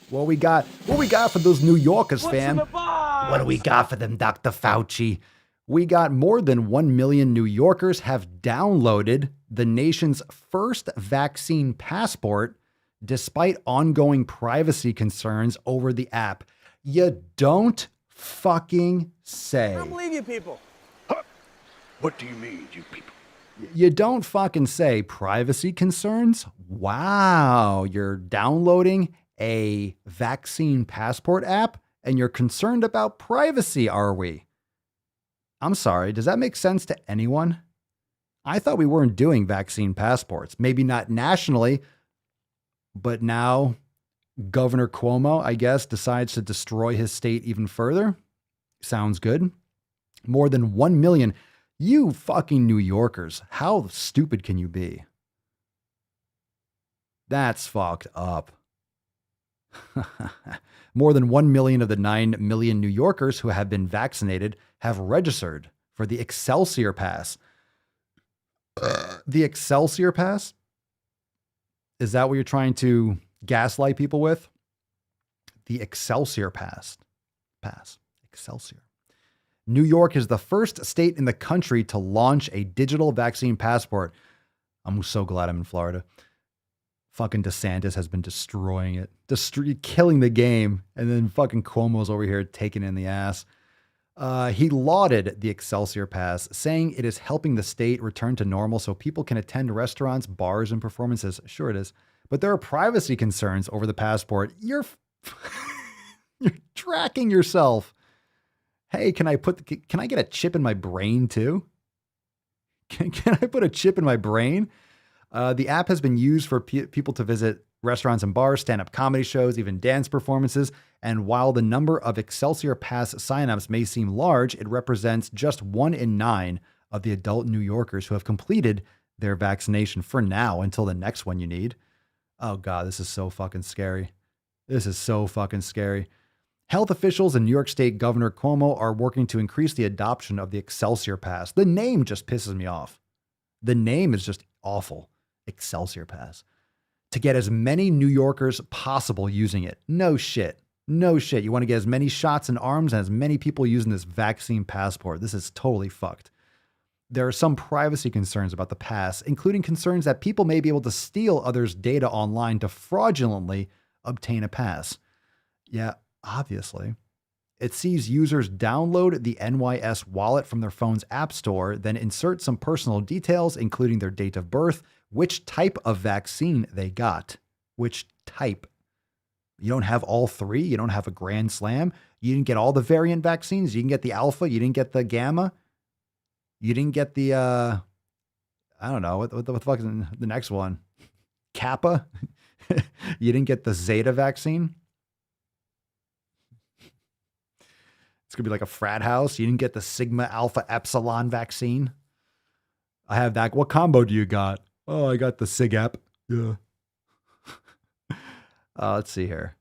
[SPEAKER 3] What we got for those New Yorkers, fam? What do we got for them, Dr. Fauci? We got more than 1 million New Yorkers have downloaded the nation's first vaccine passport despite ongoing privacy concerns over the app. You don't fucking say.
[SPEAKER 7] I don't believe you people.
[SPEAKER 14] What do you mean, you people?
[SPEAKER 3] You don't fucking say. Privacy concerns? Wow, you're downloading a vaccine passport app and you're concerned about privacy, are we? I'm sorry, does that make sense to anyone? I thought we weren't doing vaccine passports. Maybe not nationally, but now Governor Cuomo, I guess, decides to destroy his state even further. Sounds good. More than 1 million. You fucking New Yorkers, how stupid can you be? That's fucked up. More than 1 million of the 9 million New Yorkers who have been vaccinated have registered for the Excelsior Pass. The Excelsior Pass? Is that what you're trying to gaslight people with? The Excelsior Pass. Excelsior. New York is the first state in the country to launch a digital vaccine passport. I'm so glad I'm in Florida. Fucking DeSantis has been destroying it, killing the game. And then fucking Cuomo's over here taking it in the ass. He lauded the Excelsior Pass, saying it is helping the state return to normal so people can attend restaurants, bars, and performances. Sure it is. But there are privacy concerns over the passport. You're tracking yourself. Hey, can I get a chip in my brain too? Can I put a chip in my brain? The app has been used for people to visit restaurants and bars, stand-up comedy shows, even dance performances. And while the number of Excelsior Pass signups may seem large, it represents just 1 in 9 of the adult New Yorkers who have completed their vaccination for now until the next one you need. Oh God, this is so fucking scary. This is so fucking scary. Health officials and New York State Governor Cuomo are working to increase the adoption of the Excelsior Pass. The name just pisses me off. The name is just awful. Excelsior Pass. To get as many New Yorkers possible using it. No shit. No shit. You want to get as many shots in arms and as many people using this vaccine passport. This is totally fucked. There are some privacy concerns about the pass, including concerns that people may be able to steal others' data online to fraudulently obtain a pass. Yeah, obviously. It sees users download the NYS wallet from their phone's app store, then insert some personal details, including their date of birth, which type of vaccine they got. Which type? You don't have all three. You don't have a grand slam. You didn't get all the variant vaccines. You didn't get the alpha. You didn't get the gamma. You didn't get the, I don't know, what the fuck is the next one? Kappa? You didn't get the Zeta vaccine? It's going to be like a frat house. You didn't get the Sigma Alpha Epsilon vaccine? I have that. What combo do you got? Oh, I got the SIG-Ep. Yeah. Let's see here.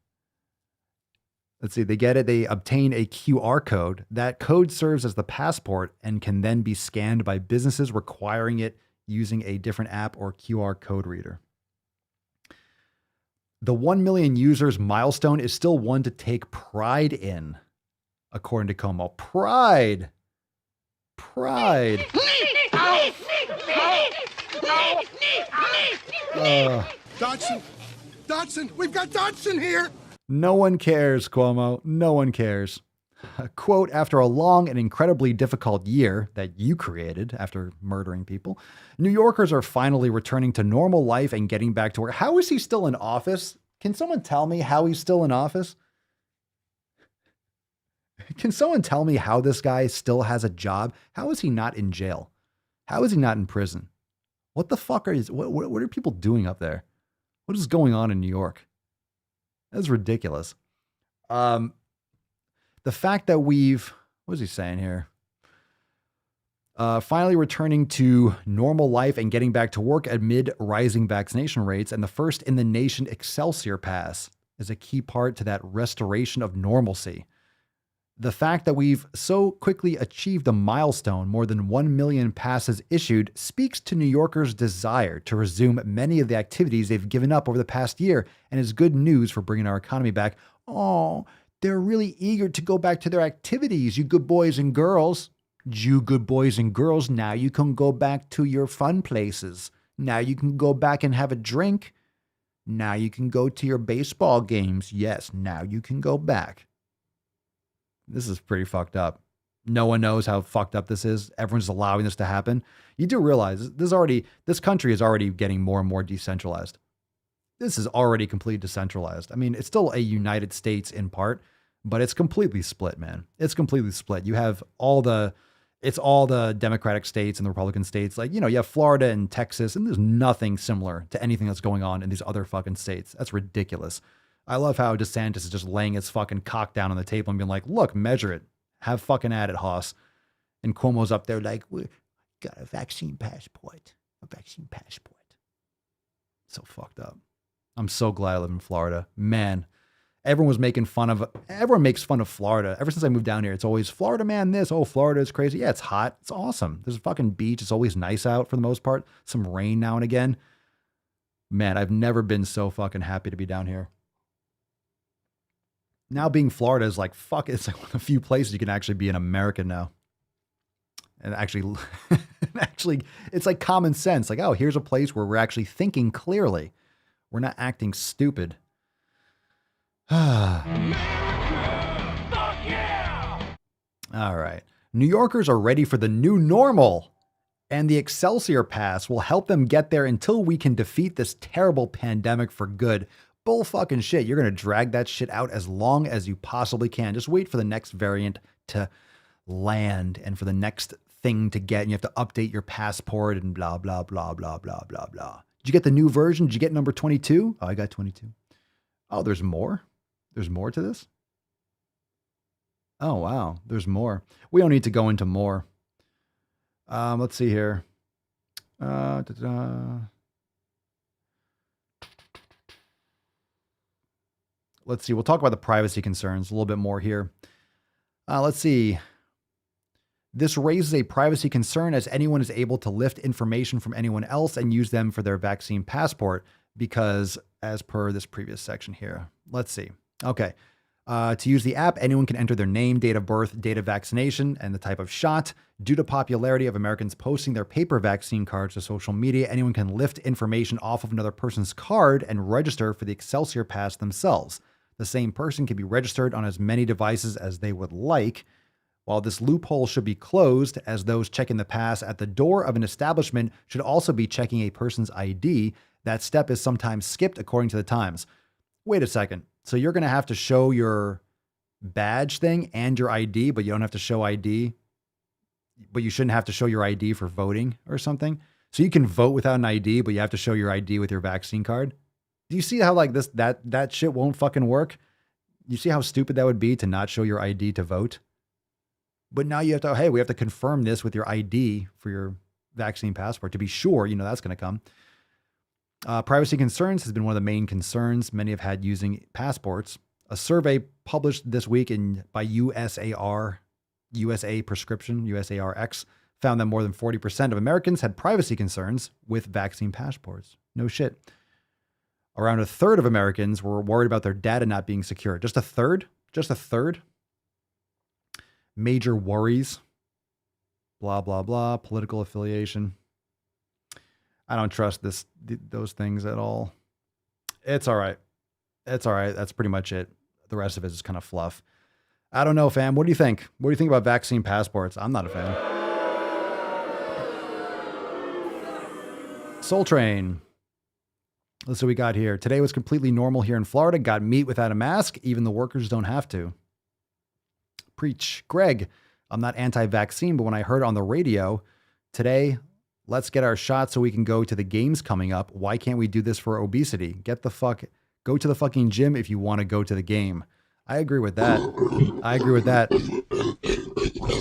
[SPEAKER 3] Let's see. They get it. They obtain a QR code. That code serves as the passport and can then be scanned by businesses requiring it using a different app or QR code reader. The 1 million users milestone is still one to take pride in, according to Como. Pride.
[SPEAKER 7] Dodson, we've got Dodson here.
[SPEAKER 3] No one cares, Cuomo. No one cares. Quote, after a long and incredibly difficult year that you created after murdering people, New Yorkers are finally returning to normal life and getting back to work. How is he still in office? Can someone tell me how he's still in office? Can someone tell me how this guy still has a job? How is he not in jail? How is he not in prison? What the fuck what are people doing up there? What is going on in New York? That's ridiculous. The fact that what is he saying here? Finally returning to normal life and getting back to work amid rising vaccination rates. And the first in the nation Excelsior Pass is a key part to that restoration of normalcy. The fact that we've so quickly achieved a milestone, more than 1 million passes issued, speaks to New Yorkers' desire to resume many of the activities they've given up over the past year and is good news for bringing our economy back. Oh, they're really eager to go back to their activities, you good boys and girls. You good boys and girls, now you can go back to your fun places. Now you can go back and have a drink. Now you can go to your baseball games. Yes, now you can go back. This is pretty fucked up. No one knows how fucked up this is. Everyone's allowing this to happen. You do realize this country is already getting more and more decentralized. This is already completely decentralized. I mean, it's still a United States in part, but it's completely split, man. It's completely split. You have all the Democratic states and the Republican states. Like, you have Florida and Texas, and there's nothing similar to anything that's going on in these other fucking states. That's ridiculous. I love how DeSantis is just laying his fucking cock down on the table and being like, look, measure it. Have fucking at it, Hoss. And Cuomo's up there like, we got a vaccine passport. A vaccine passport. So fucked up. I'm so glad I live in Florida. Man, everyone makes fun of Florida. Ever since I moved down here, it's always Florida, man, this. Oh, Florida is crazy. Yeah, it's hot. It's awesome. There's a fucking beach. It's always nice out for the most part. Some rain now and again. Man, I've never been so fucking happy to be down here. Now being Florida is like, fuck, it's like one of the few places you can actually be an American now. And actually, it's like common sense. Like, oh, here's a place where we're actually thinking clearly. We're not acting stupid. America, fuck yeah! All right. New Yorkers are ready for the new normal, and the Excelsior Pass will help them get there until we can defeat this terrible pandemic for good. Bull fucking shit. You're going to drag that shit out as long as you possibly can. Just wait for the next variant to land and for the next thing to get. And you have to update your passport and blah, blah, blah, blah, blah, blah, blah. Did you get the new version? Did you get number 22? Oh, I got 22. Oh, there's more? There's more to this? Oh, wow. There's more. We don't need to go into more. Let's see here. Let's see. We'll talk about the privacy concerns a little bit more here. Let's see. This raises a privacy concern as anyone is able to lift information from anyone else and use them for their vaccine passport because as per this previous section here. Let's see. Okay. To use the app, anyone can enter their name, date of birth, date of vaccination, and the type of shot. Due to popularity of Americans posting their paper vaccine cards to social media, anyone can lift information off of another person's card and register for the Excelsior Pass themselves. The same person can be registered on as many devices as they would like. While this loophole should be closed, as those checking the pass at the door of an establishment should also be checking a person's ID, that step is sometimes skipped according to the times. Wait a second. So you're going to have to show your badge thing and your ID, but you don't have to show ID, but you shouldn't have to show your ID for voting or something. So you can vote without an ID, but you have to show your ID with your vaccine card. Do you see how like this, that shit won't fucking work? You see how stupid that would be to not show your ID to vote? But now you have to, hey, we have to confirm this with your ID for your vaccine passport to be sure, that's going to come. Privacy concerns has been one of the main concerns many have had using passports. A survey published this week by USA Prescription, USARX, found that more than 40% of Americans had privacy concerns with vaccine passports. No shit. Around a third of Americans were worried about their data not being secure. Just a third? Just a third? Major worries. Blah, blah, blah. Political affiliation. I don't trust those things at all. It's all right. It's all right. That's pretty much it. The rest of it is kind of fluff. I don't know, fam. What do you think? What do you think about vaccine passports? I'm not a fan. Soul Train. Let's see what we got here. Today was completely normal here in Florida. Got meat without a mask. Even the workers don't have to. Preach. Greg, I'm not anti-vaccine, but when I heard on the radio today, let's get our shot so we can go to the games coming up. Why can't we do this for obesity? Go to the fucking gym if you want to go to the game. I agree with that.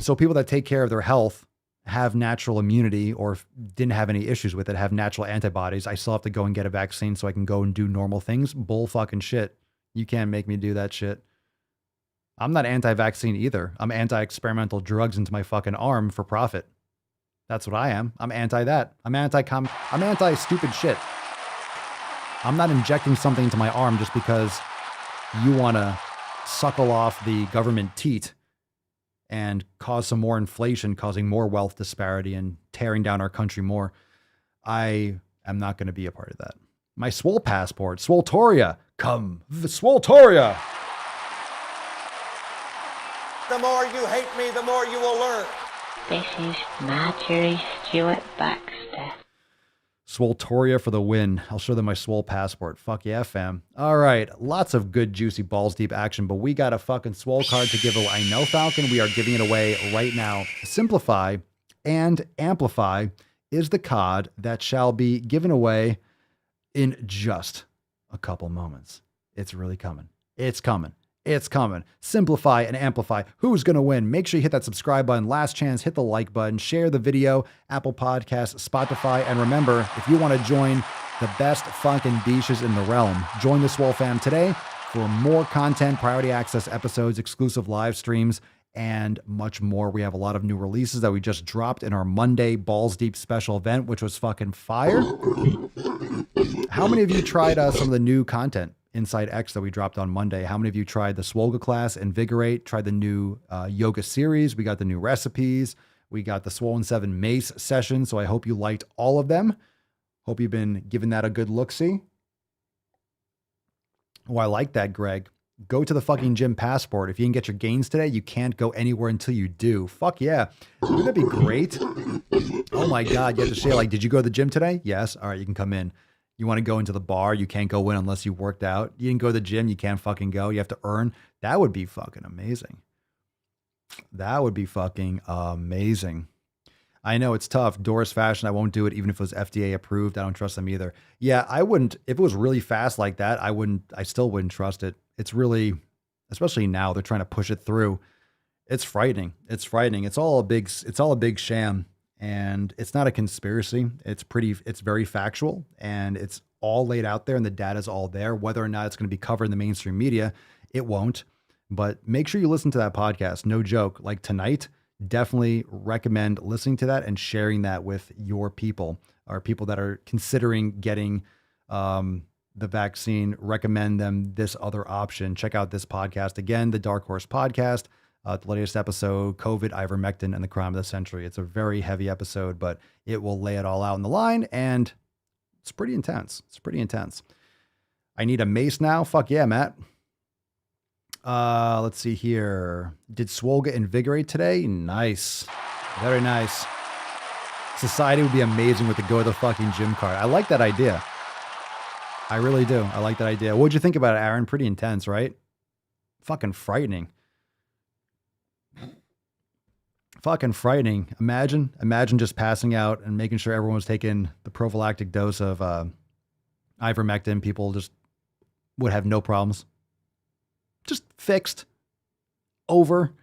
[SPEAKER 3] So people that take care of their health have natural immunity or didn't have any issues with it, have natural antibodies, I still have to go and get a vaccine so I can go and do normal things. Bull fucking shit. You can't make me do that shit. I'm not anti-vaccine either. I'm anti-experimental drugs into my fucking arm for profit. That's what I am. I'm anti that. I'm anti-stupid shit. I'm not injecting something into my arm just because you want to suckle off the government teat and cause some more inflation, causing more wealth disparity and tearing down our country more. I am not going to be a part of that. My Swole passport, Swotoria, come, Swotoria.
[SPEAKER 10] The more you hate me, the more you will learn.
[SPEAKER 8] This is Marjorie Stewart Baxter.
[SPEAKER 3] Swotoria for the win. I'll show them my Swole passport. Fuck yeah, fam. All right. Lots of good, juicy, balls deep action, but we got a fucking Swole card to give away. I know, Falcon, we are giving it away right now. Simplify and Amplify is the card that shall be given away in just a couple moments. It's really coming. It's coming. It's coming. Simplify and Amplify. Who's going to win? Make sure you hit that subscribe button. Last chance, hit the like button. Share the video. Apple Podcasts, Spotify. And remember, if you want to join the best fucking beaches in the realm, join the Swole fam today for more content, priority access episodes, exclusive live streams, and much more. We have a lot of new releases that we just dropped in our Monday Balls Deep special event, which was fucking fire. How many of you tried some of the new content Inside X that we dropped on Monday? How many of you tried the Swole class, Invigorate, tried the new yoga series? We got the new recipes. We got the Swollen 7 Mace session. So I hope you liked all of them. Hope you've been giving that a good look-see. Oh, I like that, Greg. Go to the fucking gym passport. If you didn't get your gains today, you can't go anywhere until you do. Fuck yeah. Wouldn't that be great? Oh my God. You have to say, like, did you go to the gym today? Yes. All right, you can come in. You want to go into the bar, you can't go in unless you worked out. You didn't go to the gym, you can't fucking go. You have to earn. That would be fucking amazing. That would be fucking amazing. I know it's tough. Doris Fashion, I won't do it even if it was FDA approved. I don't trust them either. Yeah, I wouldn't. If it was really fast like that, I still wouldn't trust it. It's really, especially now, they're trying to push it through. It's frightening. It's frightening. It's all a big sham. And it's not a conspiracy. It's very factual, and it's all laid out there, and the data's all there. Whether or not it's going to be covered in the mainstream media, it won't. But make sure you listen to that podcast. No joke. Like tonight, definitely recommend listening to that and sharing that with your people, or people that are considering getting the vaccine. Recommend them this other option. Check out this podcast. Again, the Dark Horse Podcast. The latest episode, COVID, ivermectin, and the crime of the century. It's a very heavy episode, but it will lay it all out in the line, and it's pretty intense. It's pretty intense. I need a mace now. Fuck yeah, Matt. Let's see here. Did Swole get Invigorate today? Nice. Very nice. Society would be amazing with the go to the fucking gym card. I like that idea. I really do. I like that idea. What'd you think about it, Aaron? Pretty intense, right? Fucking frightening. Fucking frightening. Imagine just passing out and making sure everyone was taking the prophylactic dose of ivermectin. People just would have no problems. Just fixed. Over.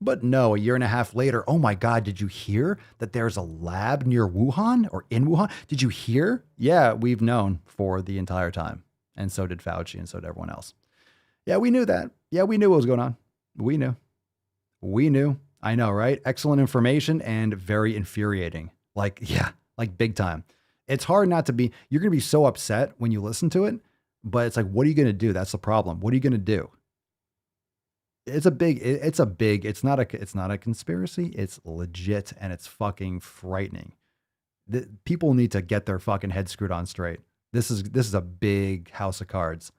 [SPEAKER 3] But no, a year and a half later, oh my God, did you hear that there's a lab near Wuhan or in Wuhan? Did you hear? Yeah, we've known for the entire time. And so did Fauci, and so did everyone else. Yeah, we knew that. Yeah, we knew what was going on. We knew. I know, right? Excellent information and very infuriating. Like big time. It's hard not to be, you're going to be so upset when you listen to it, but it's like, what are you going to do? That's the problem. What are you going to do? It's not a conspiracy. It's legit, and it's fucking frightening. People need to get their fucking head screwed on straight. This is a big house of cards.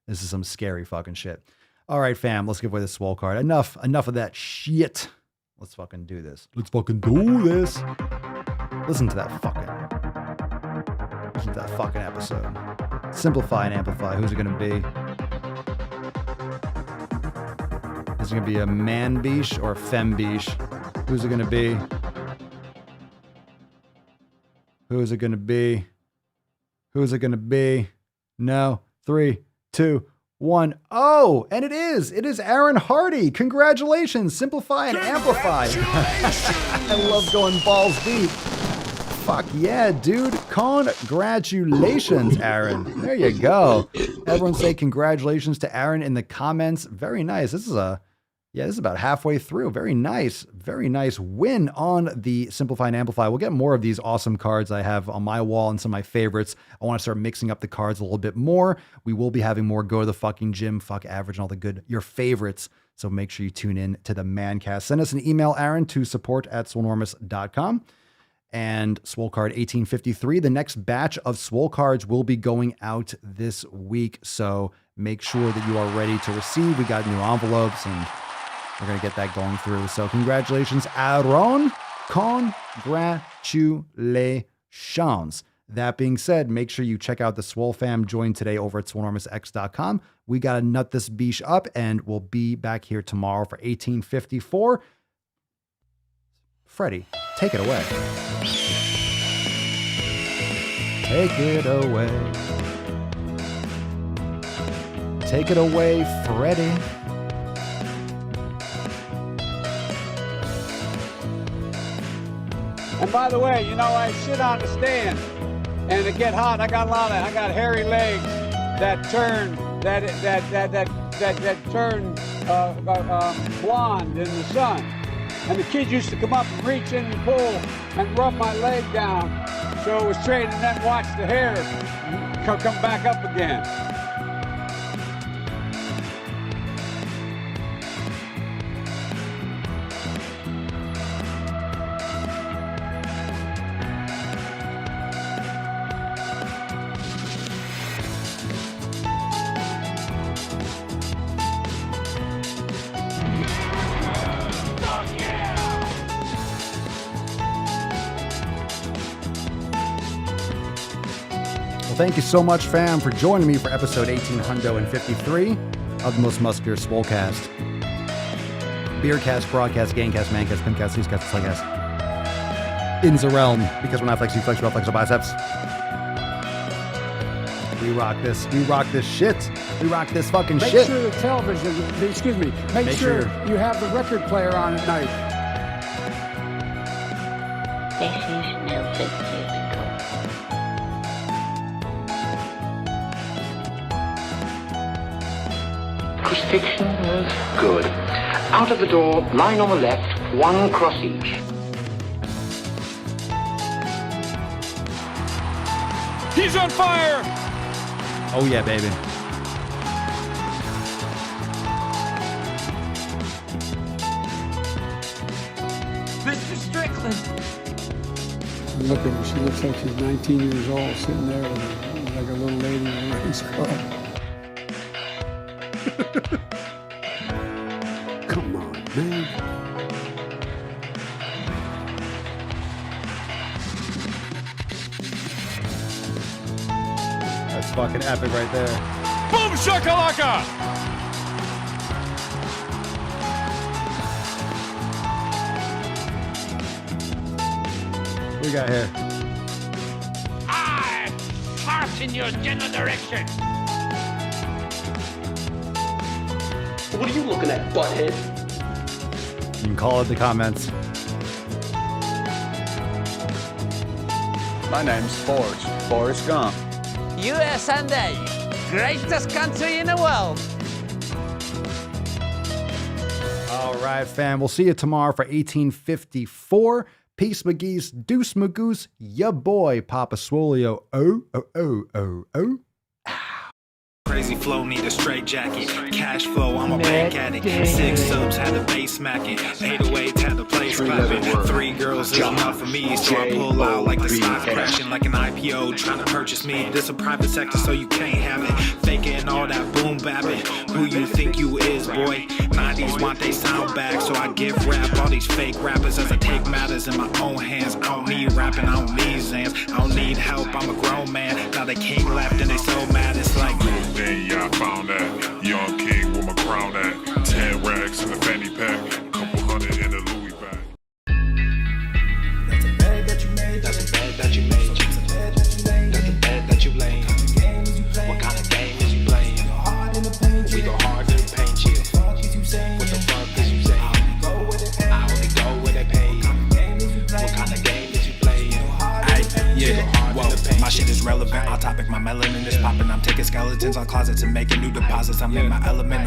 [SPEAKER 3] This is some scary fucking shit. All right, fam, let's give away the Swole card. Enough of that shit. Let's fucking do this. Let's fucking do this. Listen to that fucking episode. Simplify and Amplify. Who's it going to be? Is it going to be a man biche or a femme biche? Who's it going to be? Who's it going to be? Who's it going to be? No. 3, 2, Oh, and it is Aaron Hardy. Congratulations. Simplify and amplify. I love going balls deep. Fuck yeah, dude. Congratulations, Aaron. There you go. Everyone say congratulations to Aaron in the comments. Very nice. This is about halfway through. Very nice win on the Simplify and Amplify. We'll get more of these awesome cards I have on my wall and some of my favorites. I want to start mixing up the cards a little bit more. We will be having more Go to the Fucking Gym, Fuck Average, and all the good, your favorites. So make sure you tune in to the Mancast. Send us an email, Aaron, to support@swolenormous.com. And Swole Card 1853. The next batch of Swole cards will be going out this week. So make sure that you are ready to receive. We got new envelopes and we're going to get that going through. So congratulations, Aaron. Congratulations. That being said, make sure you check out the Swole fam. Join today over at swolenormousx.com. We got to nut this beach up, and we'll be back here tomorrow for 1854. Freddie, take it away. Take it away. Take it away, Freddie.
[SPEAKER 2] And by the way, I sit on the stand and it get hot. I got hairy legs that turn blonde in the sun. And the kids used to come up and reach in and pull and rub my leg down so it was straight, and then watch the hair come back up again.
[SPEAKER 3] Thank you so much, fam, for joining me for episode 1853 of the most muscular Swolecast. Beercast, Broadcast, Gamecast, Mancast, Pincast, Snoozecast, Slaycast. In the realm, because when I flex, you flex, you flex your biceps. We rock this. We rock this shit. We rock this fucking shit.
[SPEAKER 2] Make sure the television, make sure you have the record player on at night.
[SPEAKER 8] This is no physical.
[SPEAKER 13] Crucifixion was good. Out of the door, line on the left, one cross each.
[SPEAKER 16] He's on fire!
[SPEAKER 3] Oh yeah, baby.
[SPEAKER 16] Mr. Strickland!
[SPEAKER 2] Look at her. She looks like she's 19 years old, sitting there like a little lady in a race car. Come on, man.
[SPEAKER 3] That's fucking epic right there.
[SPEAKER 16] Boom shakalaka!
[SPEAKER 3] What we got here?
[SPEAKER 16] I fart in your general direction.
[SPEAKER 9] What are you looking at, butthead?
[SPEAKER 3] You can call it the comments.
[SPEAKER 12] My name's Forrest Gump.
[SPEAKER 17] USA, greatest country in the world.
[SPEAKER 3] All right, fam. We'll see you tomorrow for 1854. Peace, McGee's, Deuce Magoose, ya boy, Papa Swolio. Oh.
[SPEAKER 1] Crazy flow, need a straight jacket. Cash flow, I'm a bank addict. 6 subs, had the bass smacking. 808, had the place clapping. 3 girls is enough for me, so I pull out like the stock crashing, like an IPO trying to purchase me. This a private sector, so you can't have it. Faking all that boom bapping. Who you think you is, boy? 90s want they sound back, so I give rap all these fake rappers as I take matters in my own hands. I don't need rapping, I don't need Zans. I don't need help, I'm a grown man. Now they king left and they so mad, it's like.
[SPEAKER 18] Then yeah, I found that young king with my crown at 10 racks in the fanny pack, couple hundred in the Louis bag.
[SPEAKER 1] That's a bag that you made. That's a bag that you made. That's a bag that you laid. That's a bag that you laid. What kind of game is you playing? Hard in the paint.
[SPEAKER 19] Yeah, whoa, my shit is relevant. On topic, my melanin is popping. I'm taking skeletons on closets and making new deposits. I'm in my element, no